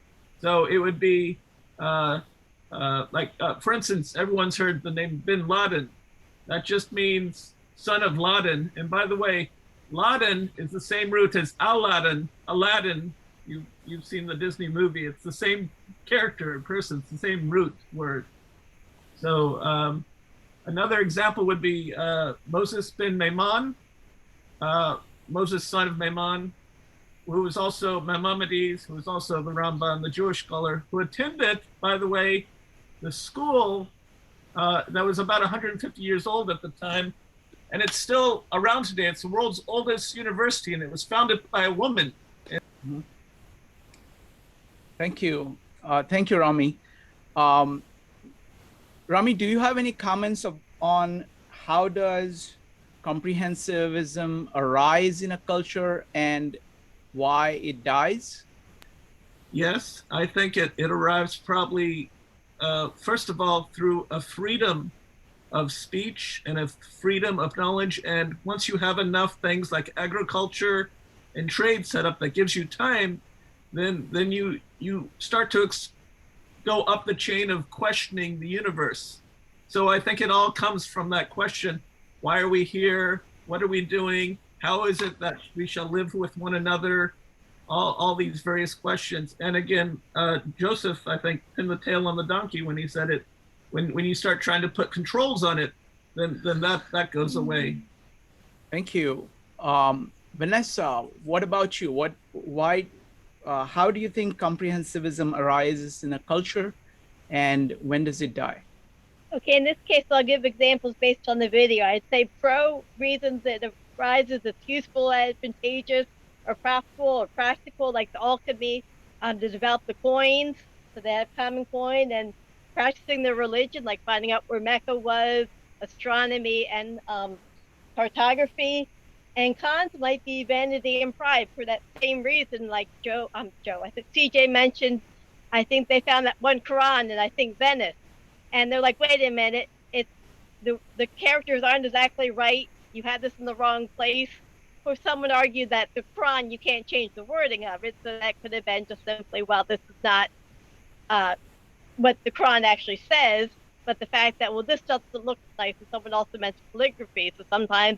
So it would be for instance, everyone's heard the name Bin Laden. That just means son of Laden. And by the way, Laden is the same root as Aladdin. Aladdin, you've seen the Disney movie. It's the same character and person. It's the same root word. So another example would be Moses bin Maimon, Moses son of Maimon, who was also Maimonides, who was also the Ramban, the Jewish scholar, who attended, by the way, the school that was about 150 years old at the time. And it's still around today. It's the world's oldest university, and it was founded by a woman. Mm-hmm. Thank you. Thank you, Rami. Rami, do you have any comments on how does comprehensivism arise in a culture and why it dies? Yes, I think it arrives probably, first of all, through a freedom of speech and a freedom of knowledge. And once you have enough things like agriculture and trade set up that gives you time, then you start to go up the chain of questioning the universe. So I think it all comes from that question: why are we here? What are we doing? How is it that we shall live with one another? All these various questions. And again, Joseph, I think, pinned the tail on the donkey when he said it. When you start trying to put controls on it, then that goes away. Thank you. Vanessa, what about you? How do you think comprehensivism arises in a culture, and when does it die? Okay, in this case, I'll give examples based on the video. I'd say pro reasons that it arises, it's useful, advantageous, or practical, like the alchemy to develop the coins, so they have common coin, and practicing their religion, like finding out where Mecca was, astronomy, and cartography. And cons might be vanity and pride for that same reason, like I think CJ mentioned, I think they found that one Quran in, I think, Venice. And they're like, wait a minute, it's the characters aren't exactly right. You had this in the wrong place. Or someone argued that the Quran, you can't change the wording of it. So that could have been just simply, well, this is not what the Quran actually says, but the fact that, well, this doesn't look nice. And someone also mentioned calligraphy. So sometimes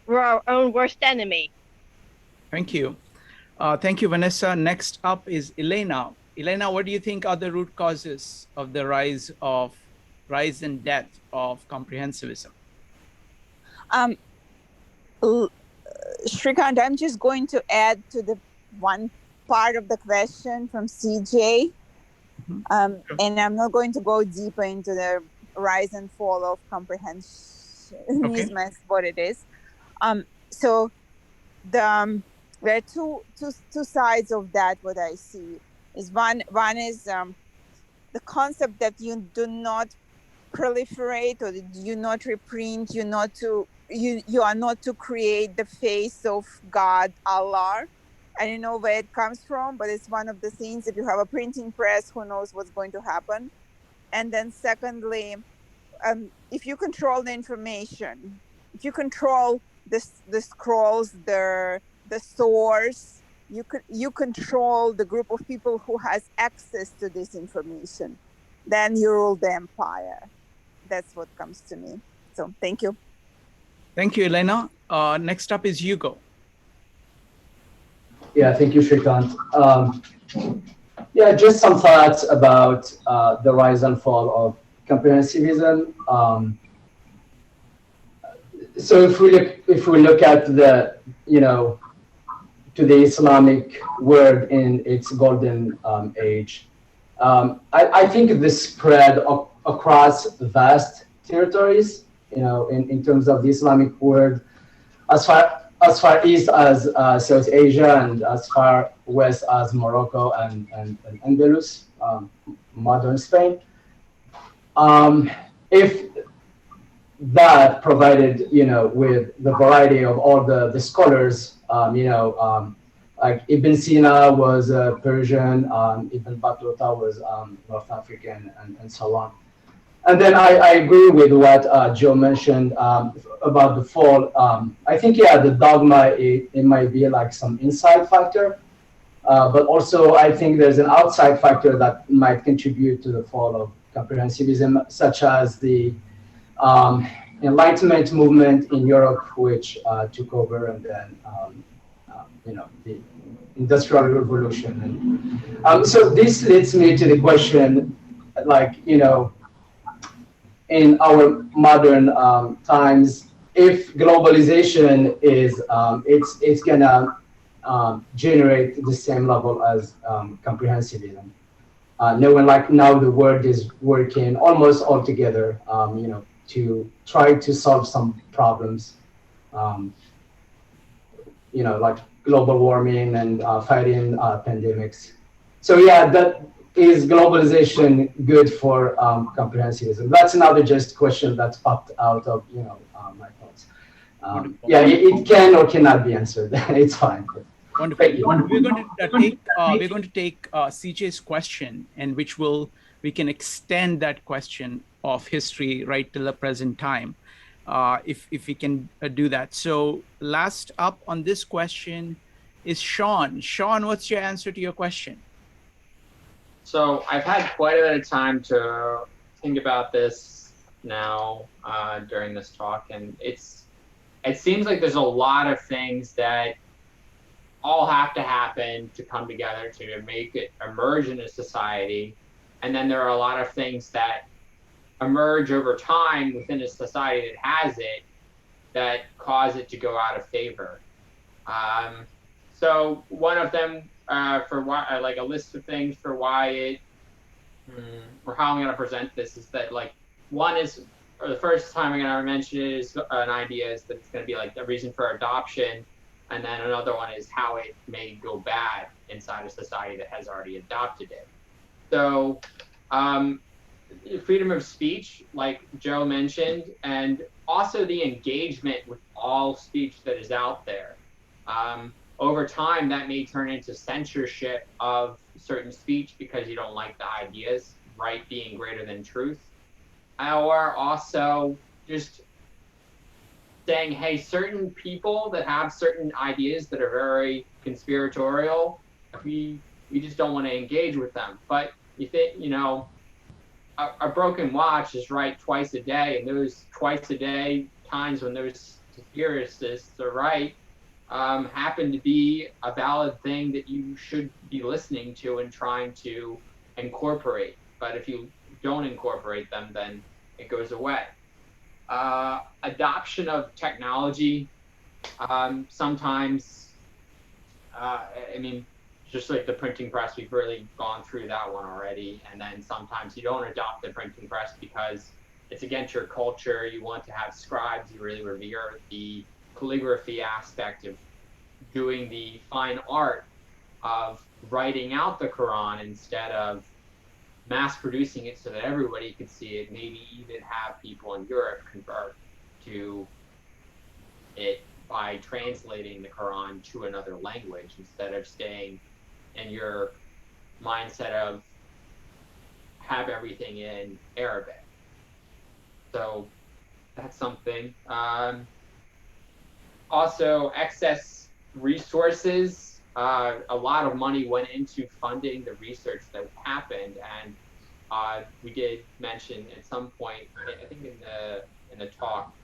we're our own worst enemy. Thank you. Thank you, Vanessa. Next up is Elena. Elena, what do you think are the root causes of the rise and death of comprehensivism? Shrikant, I'm just going to add to the one part of the question from CJ. And I'm not going to go deeper into the rise and fall of comprehensionism as what it is. So there are two sides of that. What I see is one is the concept that you do not proliferate or you not reprint, you are not to create the face of God, Allah. I don't know where it comes from, but it's one of the things. If you have a printing press, who knows what's going to happen. And then secondly, if you control the information, if you control the scrolls, the source, you control the group of people who has access to this information, then you rule the empire. That's what comes to me. So thank you. Thank you, Elena. Next up is Hugo. Yeah, thank you, Shrikant. Yeah, just some thoughts about the rise and fall of comprehensivism. So if we look at the, to the Islamic world in its golden age, I think this spread across vast territories, in terms of the Islamic world, as far east as South Asia and as far west as Morocco and Andalus, modern Spain. If that provided, with the variety of all the scholars, like Ibn Sina was Persian, Ibn Battuta was North African, and so on. And then I agree with what Joe mentioned about the fall. I think, the dogma, it might be like some inside factor, but also I think there's an outside factor that might contribute to the fall of comprehensivism, such as the Enlightenment movement in Europe, which took over, and then the Industrial Revolution. And so this leads me to the question, like, in our modern times, if globalization is it's gonna generate the same level as comprehensivism, knowing like now the world is working almost all together, to try to solve some problems, like global warming and fighting pandemics. So that is globalization good for comprehensivism? That's another just question that popped out of my thoughts. It can or cannot be answered. It's fine. Wonderful. We're going to take CJ's question, and we can extend that question of history right till the present time, if we can do that. So last up on this question is Sean. Sean, what's your answer to your question? So I've had quite a bit of time to think about this now during this talk, and it seems like there's a lot of things that all have to happen to come together to make it emerge in a society, and then there are a lot of things that emerge over time within a society that has it that cause it to go out of favor. So one of them, for why, like a list of things for why it, or how I'm going to present this, is that like one is, or the first time I'm going to mention it is an idea is that it's going to be like the reason for adoption, and then another one is how it may go bad inside a society that has already adopted it. So freedom of speech, like Joe mentioned, and also the engagement with all speech that is out there. Over time, that may turn into censorship of certain speech because you don't like the ideas, right being greater than truth. Or also just saying, hey, certain people that have certain ideas that are very conspiratorial, we just don't want to engage with them. But you think, a broken watch is right twice a day, and those twice a day times when those conspiracists are right, happen to be a valid thing that you should be listening to and trying to incorporate. But if you don't incorporate them, then it goes away. Adoption of technology. Sometimes, I mean, just like the printing press, we've really gone through that one already. And then sometimes you don't adopt the printing press because it's against your culture. You want to have scribes. You really revere the calligraphy aspect of doing the fine art of writing out the Quran instead of mass producing it so that everybody could see it. Maybe even have people in Europe convert to it by translating the Quran to another language instead of staying in your mindset of have everything in Arabic. So that's something. Also, excess resources. A lot of money went into funding the research that happened, and we did mention at some point, I think in the talk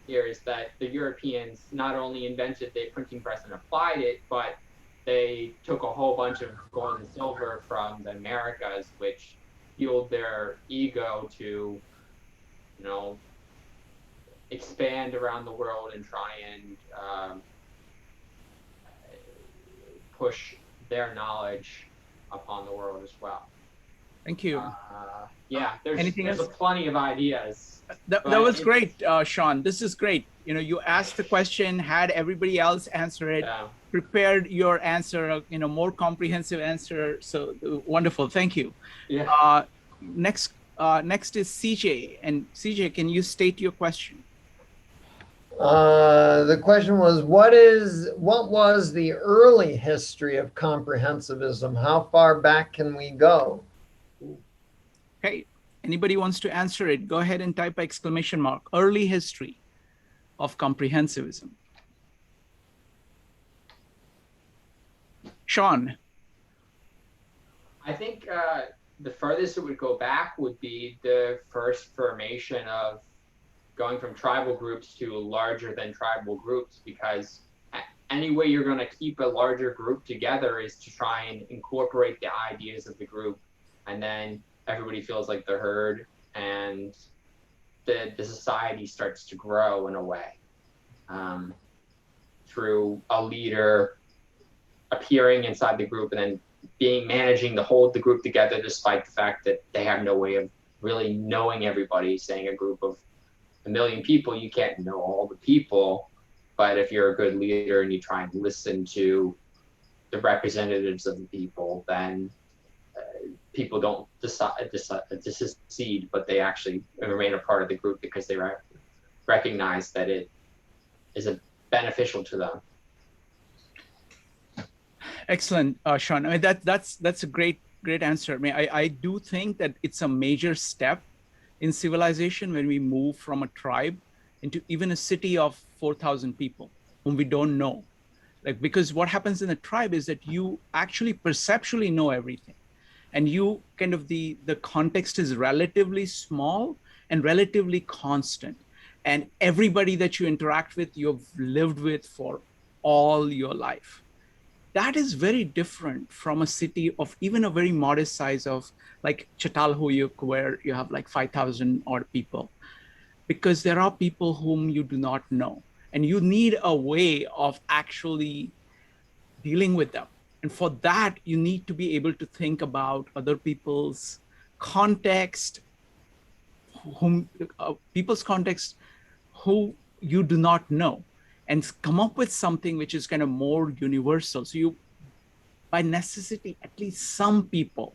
here, is that the Europeans not only invented the printing press and applied it, but they took a whole bunch of gold and silver from the Americas, which fueled their ego to, you know, expand around the world and try and push their knowledge upon the world as well. Thank you. Yeah, there's else? plenty of ideas. That was great, Sean. This is great. You know, you asked the question, had everybody else answer it, prepared your answer, you know, more comprehensive answer. So wonderful. Thank you. Yeah. Next is CJ. And CJ, can you state your question? The question was, what was the early history of comprehensivism? How far back can we go? Okay, anybody wants to answer it, go ahead and type exclamation mark, early history of comprehensivism. Sean. I think the furthest it would go back would be the first formation of going from tribal groups to larger than tribal groups, because any way you're going to keep a larger group together is to try and incorporate the ideas of the group, and then everybody feels like they're heard, and the society starts to grow in a way through a leader appearing inside the group and then managing to hold the group together despite the fact that they have no way of really knowing everybody. Saying a group of 1 million people, you can't know all the people, but if you're a good leader and you try and listen to the representatives of the people, then people don't secede, but they actually remain a part of the group because they recognize that it is beneficial to them. Excellent, Sean. I mean, that's a great answer. I mean, I do think that it's a major step in civilization when we move from a tribe into even a city of 4,000 people whom we don't know. Like, because what happens in a tribe is that you actually perceptually know everything. And you kind of, the context is relatively small and relatively constant. And everybody that you interact with, you've lived with for all your life. That is very different from a city of even a very modest size of like Çatalhöyük, where you have like 5,000 odd people, because there are people whom you do not know. And you need a way of actually dealing with them. And for that, you need to be able to think about other people's context, people's context who you do not know, and come up with something which is kind of more universal. So you, by necessity, at least some people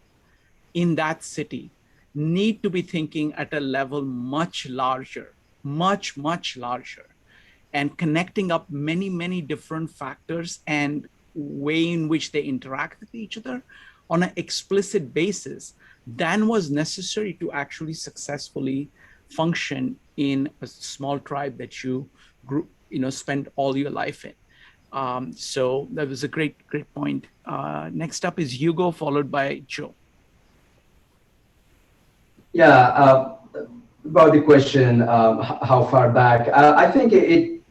in that city need to be thinking at a level much larger, much larger, and connecting up many, many different factors and way in which they interact with each other on an explicit basis than was necessary to actually successfully function in a small tribe that you spend all your life in. So that was a great point. Next up is Hugo, followed by Joe. Yeah, about the question, how far back? I think it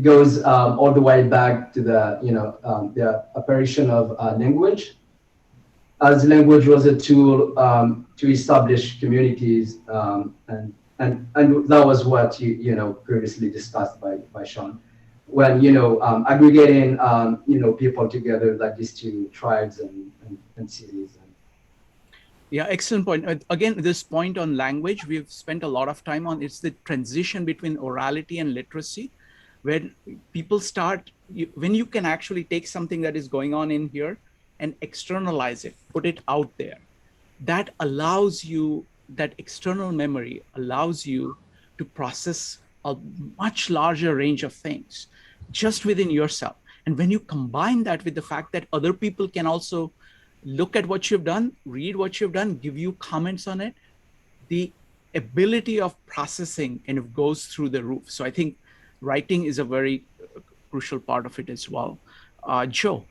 goes all the way back to the apparition of language, as language was a tool to establish communities and and that was what you know previously discussed by Sean, when aggregating people together like these two tribes and cities. Yeah, excellent point. Again, this point on language, we've spent a lot of time on. It's the transition between orality and literacy, where people start, when you can actually take something that is going on in here and externalize it, put it out there. That allows you, that external memory allows you to process a much larger range of things just within yourself. And when you combine that with the fact that other people can also look at what you've done, read what you've done, give you comments on it, the ability of processing kind of goes through the roof. So I think writing is a very crucial part of it as well. Joe.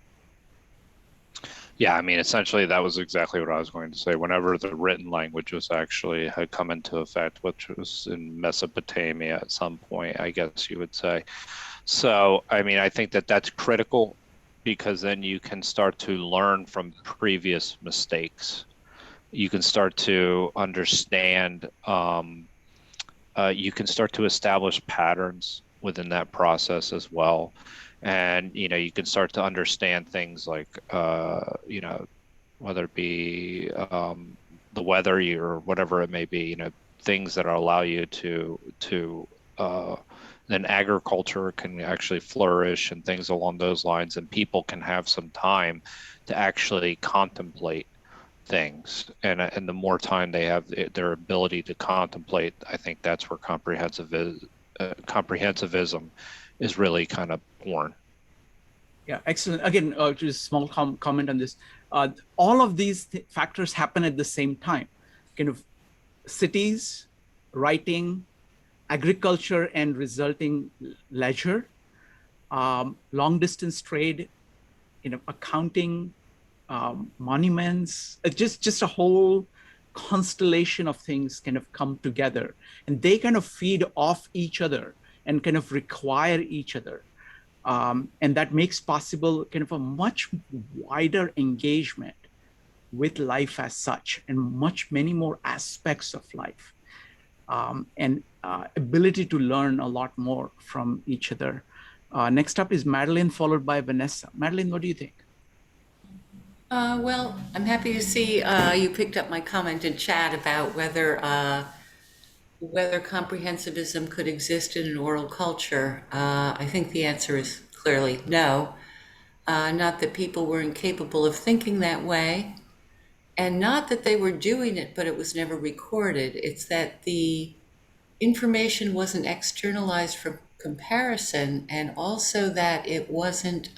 Yeah, I mean, essentially that was exactly what I was going to say. Whenever the written language was actually had come into effect, which was in Mesopotamia at some point, I guess you would say. So, I mean, I think that that's critical, because then you can start to learn from previous mistakes. You can start to understand, you can start to establish patterns within that process as well. And, you can start to understand things like, whether it be the weather or whatever it may be, things that allow you to then agriculture can actually flourish and things along those lines, and people can have some time to actually contemplate things. And the more time they have their ability to contemplate, I think that's where comprehensivism is really kind of born. Yeah, excellent. Again, just a small comment on this. All of these factors happen at the same time. Kind of cities, writing, agriculture and resulting leisure, long distance trade, accounting, monuments, just a whole constellation of things kind of come together, and they kind of feed off each other and kind of require each other. And that makes possible kind of a much wider engagement with life as such, and many more aspects of life. And ability to learn a lot more from each other. Next up is Madeline, followed by Vanessa. Madeline, what do you think? Well, I'm happy to see you picked up my comment in chat about whether comprehensivism could exist in an oral culture. I think the answer is clearly no. Not that people were incapable of thinking that way, and not that they were doing it, but it was never recorded. It's that the information wasn't externalized for comparison, and also that it wasn't,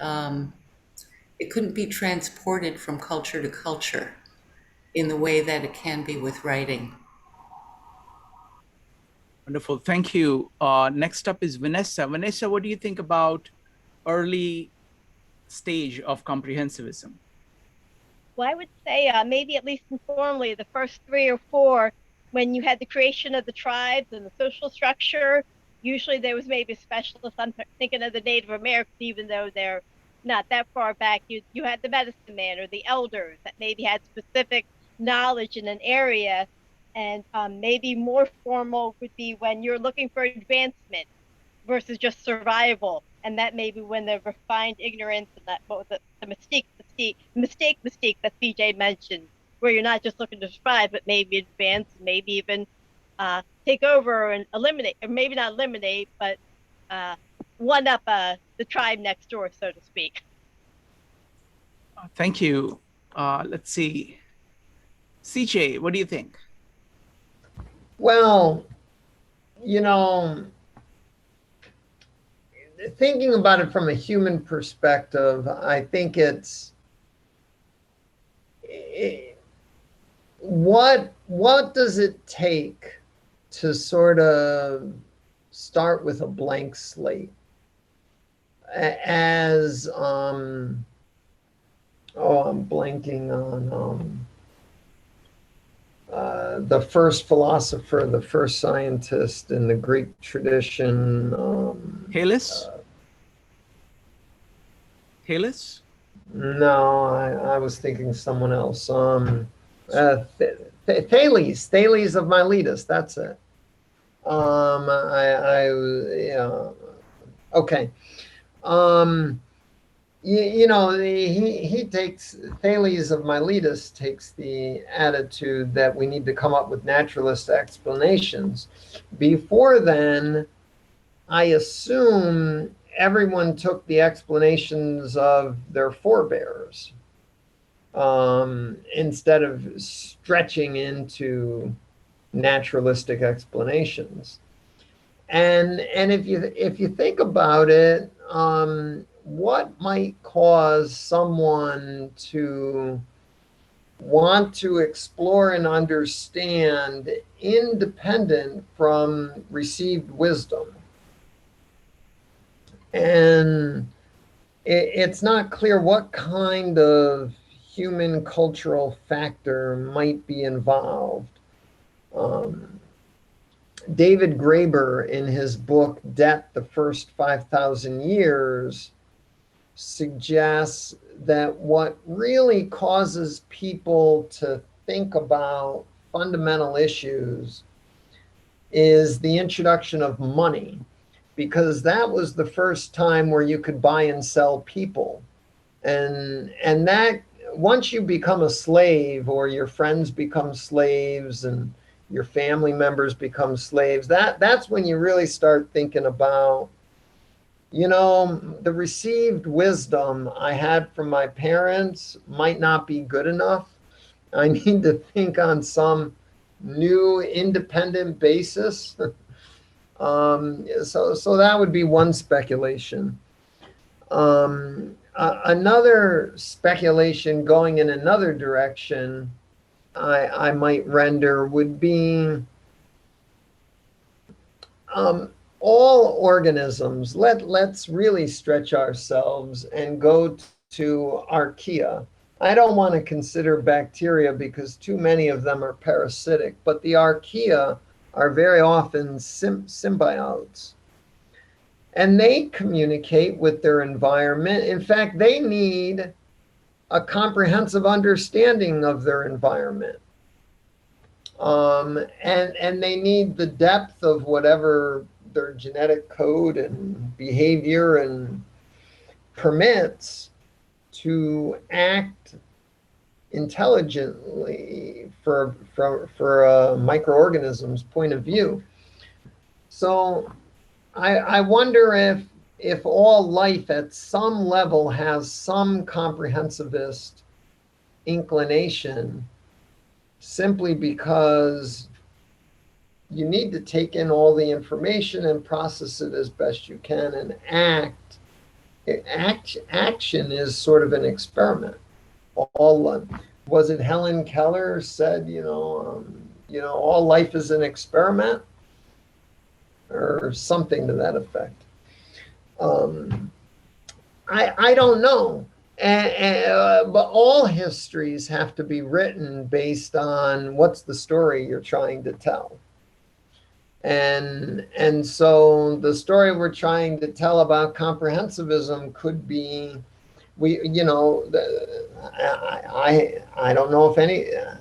it couldn't be transported from culture to culture in the way that it can be with writing. Wonderful, thank you. Next up is Vanessa. Vanessa, what do you think about early stage of comprehensivism? Well, I would say maybe at least informally, the first 3 or 4, when you had the creation of the tribes and the social structure, usually there was maybe a specialist. I'm thinking of the Native Americans, even though they're not that far back. You had the medicine man or the elders that maybe had specific knowledge in an area. And maybe more formal would be when you're looking for advancement versus just survival. And that may be when the refined ignorance and that the mistake that CJ mentioned, where you're not just looking to survive, but maybe advance, maybe even take over and eliminate, or maybe not eliminate, but one up the tribe next door, so to speak. Thank you. Let's see. CJ, what do you think? Well, thinking about it from a human perspective, I think what does it take to sort of start with a blank slate? As I'm blanking on the first philosopher, the first scientist in the Greek tradition. Thales? Thales? No, I was thinking someone else. Thales of Miletus, that's it. Okay. He takes, Thales of Miletus takes the attitude that we need to come up with naturalist explanations. Before then, I assume everyone took the explanations of their forebears instead of stretching into naturalistic explanations. And if you think about it, what might cause someone to want to explore and understand independent from received wisdom? And it's not clear what kind of human cultural factor might be involved. David Graeber, in his book Debt, the First 5,000 Years, suggests that what really causes people to think about fundamental issues is the introduction of money, because that was the first time where you could buy and sell people. And that, once you become a slave, or your friends become slaves and your family members become slaves, that's when you really start thinking about, the received wisdom I had from my parents might not be good enough. I need to think on some new independent basis. So that would be one speculation. Another speculation going in another direction I might render would be all organisms. Let's really stretch ourselves and go to archaea. I don't want to consider bacteria because too many of them are parasitic, but the archaea are very often symbiotes. And they communicate with their environment. In fact, they need a comprehensive understanding of their environment. And they need the depth of whatever their genetic code and behavior and permits to act intelligently for a microorganism's point of view. So I wonder if all life at some level has some comprehensivist inclination, simply because you need to take in all the information and process it as best you can and act. Action is sort of an experiment. Was it Helen Keller said, all life is an experiment, or something to that effect? I don't know. But all histories have to be written based on what's the story you're trying to tell. And so the story we're trying to tell about comprehensivism could be, I don't know if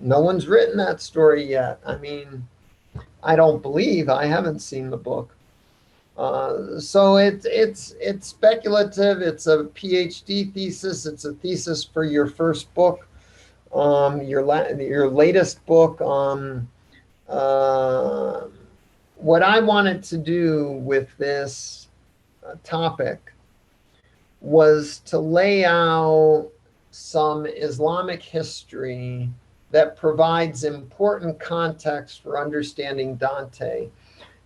no one's written that story yet. I mean, I don't believe, I haven't seen the book. So it's speculative. It's a PhD thesis. It's a thesis for your first book, your latest book. What I wanted to do with this topic was to lay out some Islamic history that provides important context for understanding Dante.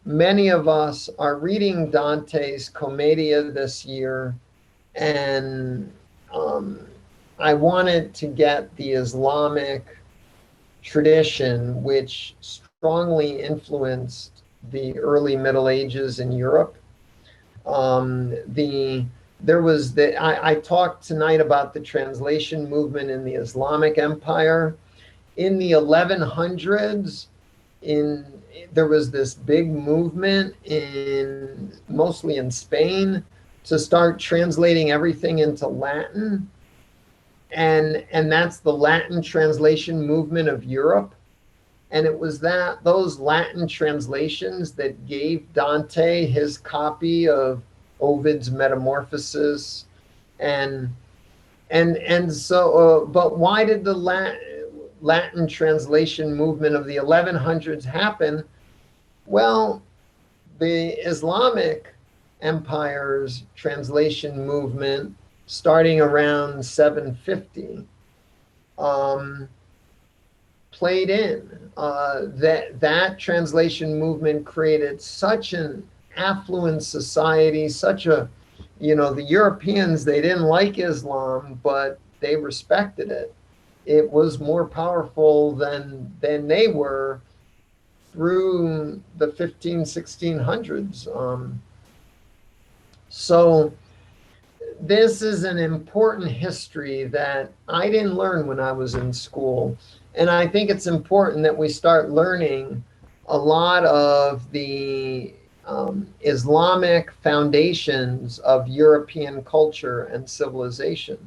Many of us are reading Dante's Comedìa this year, and I wanted to get the Islamic tradition, which strongly influenced the early Middle Ages in Europe. I talked tonight about the translation movement in the Islamic Empire. In the 1100s, there was this big movement mostly in Spain, to start translating everything into Latin. And that's the Latin translation movement of Europe. And it was those Latin translations that gave Dante his copy of Ovid's Metamorphoses. And so, but why did the Latin translation movement of the 1100s happen? Well, the Islamic Empire's translation movement, starting around 750, played in. That translation movement created such an affluent society, such a, the Europeans, they didn't like Islam, but they respected it. It was more powerful than they were through the 1600s. So this is an important history that I didn't learn when I was in school. And I think it's important that we start learning a lot of the Islamic foundations of European culture and civilization.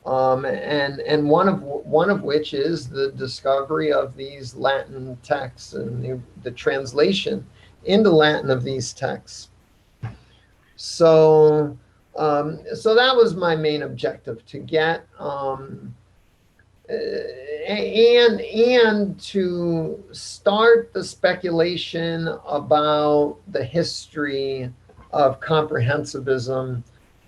And one of which is the discovery of these Latin texts and the translation into Latin of these texts. So that was my main objective, to get and to start the speculation about the history of comprehensivism,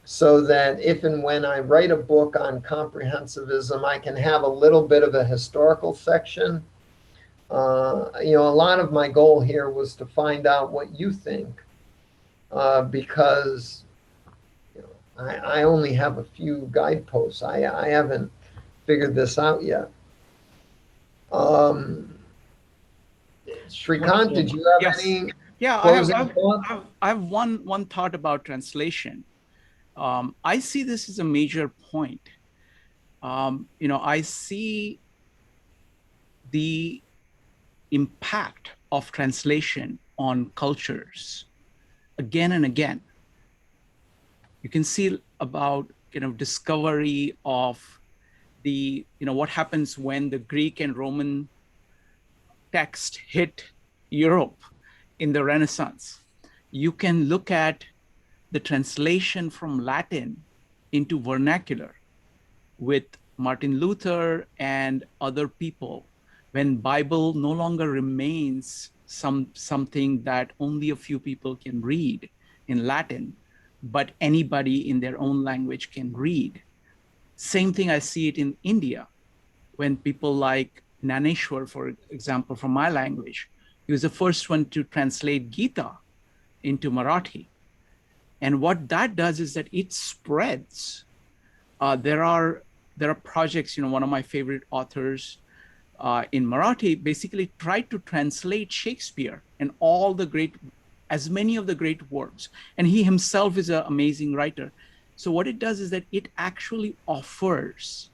so that if and when I write a book on comprehensivism, I can have a little bit of a historical section. A lot of my goal here was to find out what you think, because I only have a few guideposts. I haven't figured this out yet. Shrikant, did you have any? Yeah, I have one thought about translation. I see this as a major point. I see the impact of translation on cultures again and again. You can see about discovery of the what happens when the Greek and Roman text hit Europe in the Renaissance. You can look at the translation from Latin into vernacular with Martin Luther and other people, when Bible no longer remains something that only a few people can read in Latin, but anybody in their own language can read. Same thing, I see it in India, when people like Naneshwar, for example, from my language, he was the first one to translate Gita into Marathi. And what that does is that it spreads. There are projects, one of my favorite authors in Marathi basically tried to translate Shakespeare and as many of the great works. And he himself is an amazing writer. So what it does is that it actually offers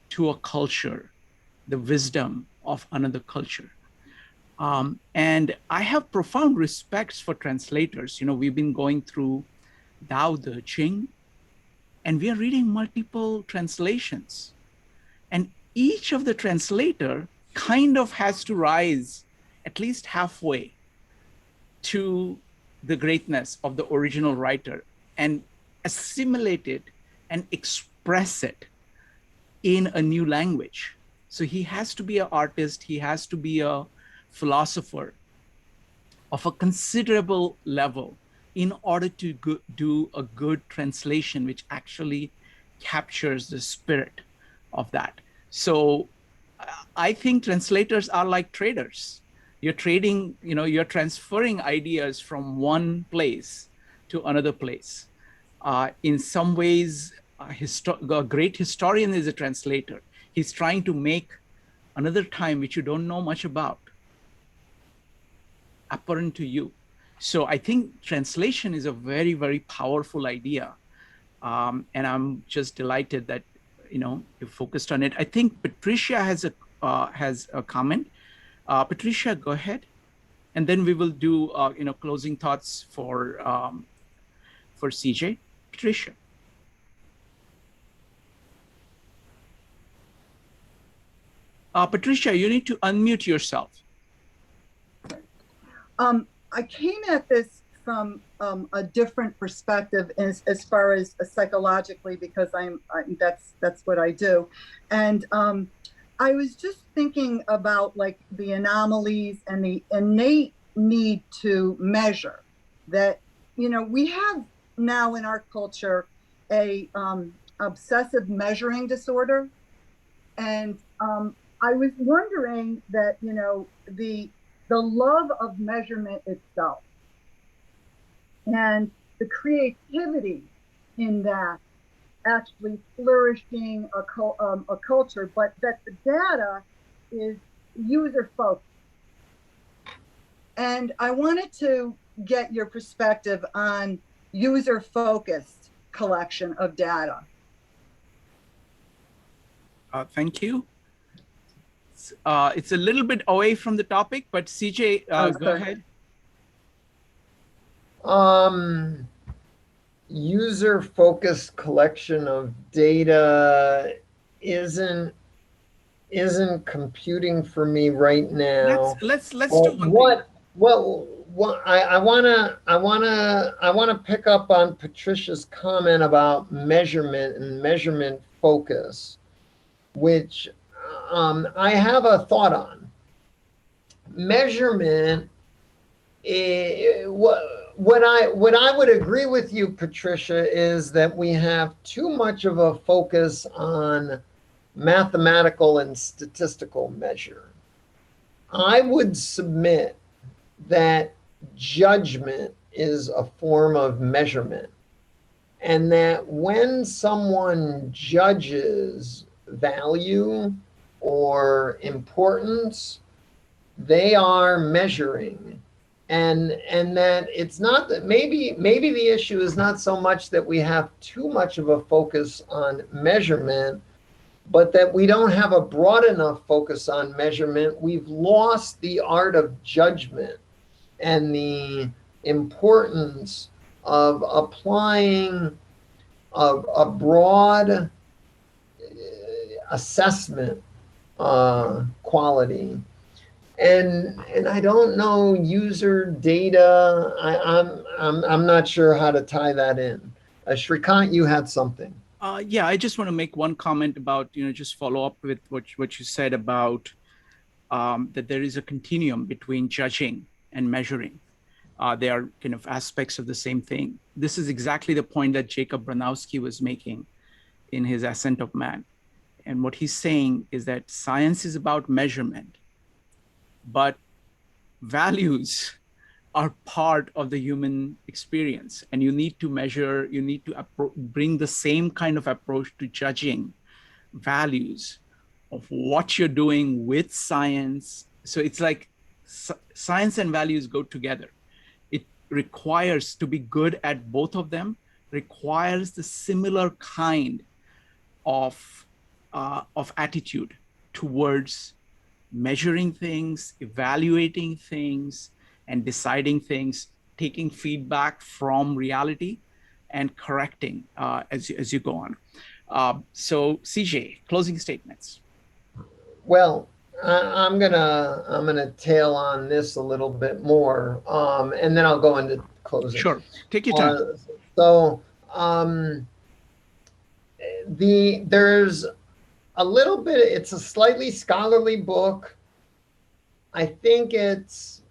to a culture the wisdom of another culture. And I have profound respects for translators. We've been going through Tao Te Ching, and we are reading multiple translations. And each of the translator kind of has to rise at least halfway to the greatness of the original writer and assimilate it and express it in a new language. So he has to be an artist, he has to be a philosopher of a considerable level in order to do a good translation, which actually captures the spirit of that. So I think translators are like traders. You're trading, you're transferring ideas from one place to another place. In some ways, a great historian is a translator. He's trying to make another time which you don't know much about apparent to you. So I think translation is a very, very powerful idea. And I'm just delighted that, you focused on it. I think Patricia has a comment. Patricia, go ahead. And then we will do, closing thoughts for CJ. Patricia. Patricia, you need to unmute yourself. I came at this from a different perspective as far as psychologically, because that's what I do. And I was just thinking about like the anomalies and the innate need to measure that, you know, we have now in our culture a obsessive measuring disorder. And I was wondering that, you know, the love of measurement itself and the creativity in that actually flourishing a culture, but that the data is user focused. And I wanted to get your perspective on user focused collection of data. Thank you. It's a little bit away from the topic, but CJ, go ahead. User-focused collection of data isn't computing for me right now. Let's do one thing. I wanna pick up on Patricia's comment about measurement and measurement focus, which I have a thought on. Measurement, what I would agree with you, Patricia, is that we have too much of a focus on mathematical and statistical measure. I would submit that judgment is a form of measurement, and that when someone judges value or importance, they are measuring. And that it's not that maybe the issue is not so much that we have too much of a focus on measurement, but that we don't have a broad enough focus on measurement. We've lost the art of judgment and the importance of applying a broad assessment quality. And I don't know user data. I'm not sure how to tie that in. Shrikant, you had something. Yeah, I just want to make one comment about, you know, just follow up with what you said about that there is a continuum between judging and measuring. They are kind of aspects of the same thing. This is exactly the point that Jacob Branowski was making in his Ascent of Man. And what he's saying is that science is about measurement, but values are part of the human experience. And you need to measure, you need to bring the same kind of approach to judging values of what you're doing with science. So it's like science and values go together. It requires to be good at both of them, requires the similar kind of attitude towards measuring things, evaluating things, and deciding things, taking feedback from reality and correcting as you go on. So CJ, closing statements. Well, I'm gonna tail on this a little bit more, and then I'll go into closing. Sure, take your time. There's a little bit. It's a slightly scholarly book. I think it's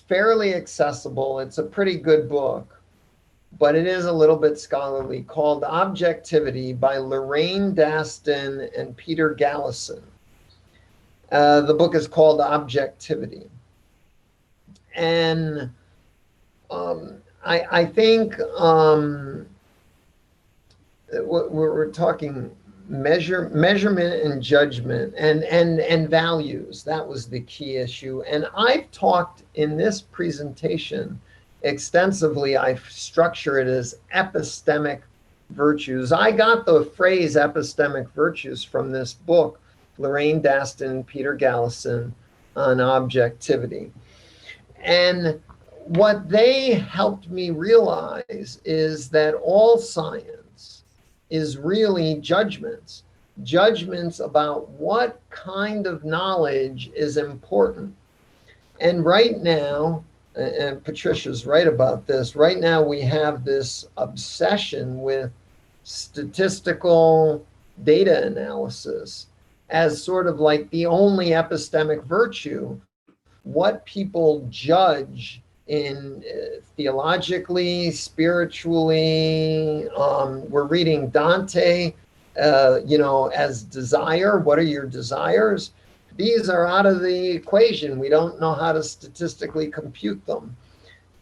fairly accessible. It's a pretty good book, but it is a little bit scholarly, called Objectivity by Lorraine Daston and Peter Gallison. The book is called Objectivity. And I think we're talking measurement and judgment and values. That was the key issue. And I've talked in this presentation extensively. I structure it as epistemic virtues. I got the phrase epistemic virtues from this book, Lorraine Daston, Peter Gallison, on Objectivity. And what they helped me realize is that all science is really judgments about what kind of knowledge is important. And right now, and Patricia's right about this. Right now, we have this obsession with statistical data analysis as sort of like the only epistemic virtue. What people judge in theologically, spiritually. We're reading Dante, as desire. What are your desires? These are out of the equation. We don't know how to statistically compute them.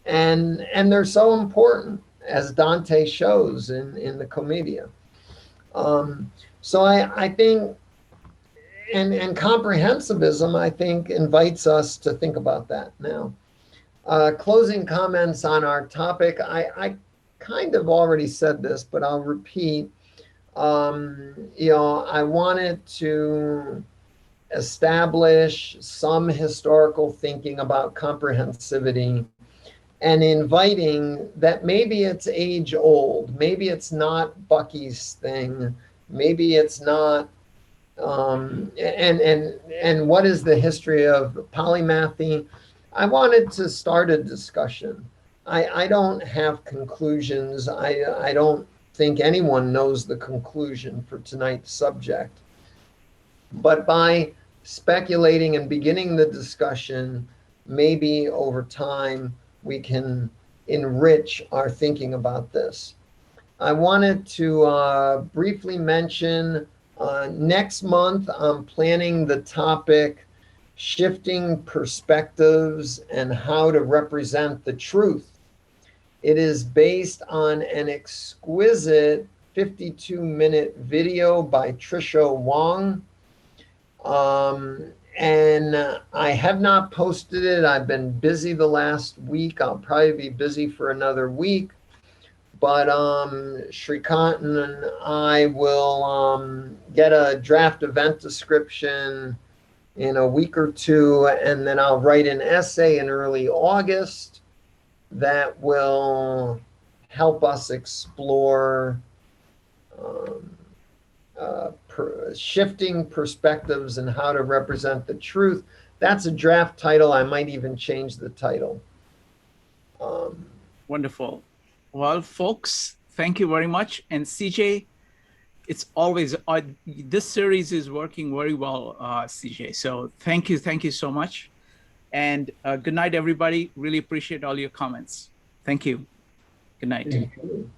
And they're so important, as Dante shows in the Comedìa. So I think, and comprehensivism, I think, invites us to think about that now. Closing comments on our topic. I kind of already said this, but I'll repeat. I wanted to establish some historical thinking about comprehensivity and inviting that maybe it's age old, maybe it's not Bucky's thing, maybe it's not, and what is the history of polymathy? I wanted to start a discussion. I don't have conclusions. I don't think anyone knows the conclusion for tonight's subject. But by speculating and beginning the discussion, maybe over time we can enrich our thinking about this. I wanted to briefly mention next month I'm planning the topic shifting perspectives and how to represent the truth. It is based on an exquisite 52-minute video by Trisha Wong. And I have not posted it. I've been busy the last week. I'll probably be busy for another week. But Shrikant and I will get a draft event description in a week or two, and then I'll write an essay in early August that will help us explore shifting perspectives and how to represent the truth. That's a draft title. I might even change the title. Wonderful. Well, folks, thank you very much. And CJ, it's always, this series is working very well, CJ. So thank you so much. And good night, everybody. Really appreciate all your comments. Thank you. Good night. Thank you.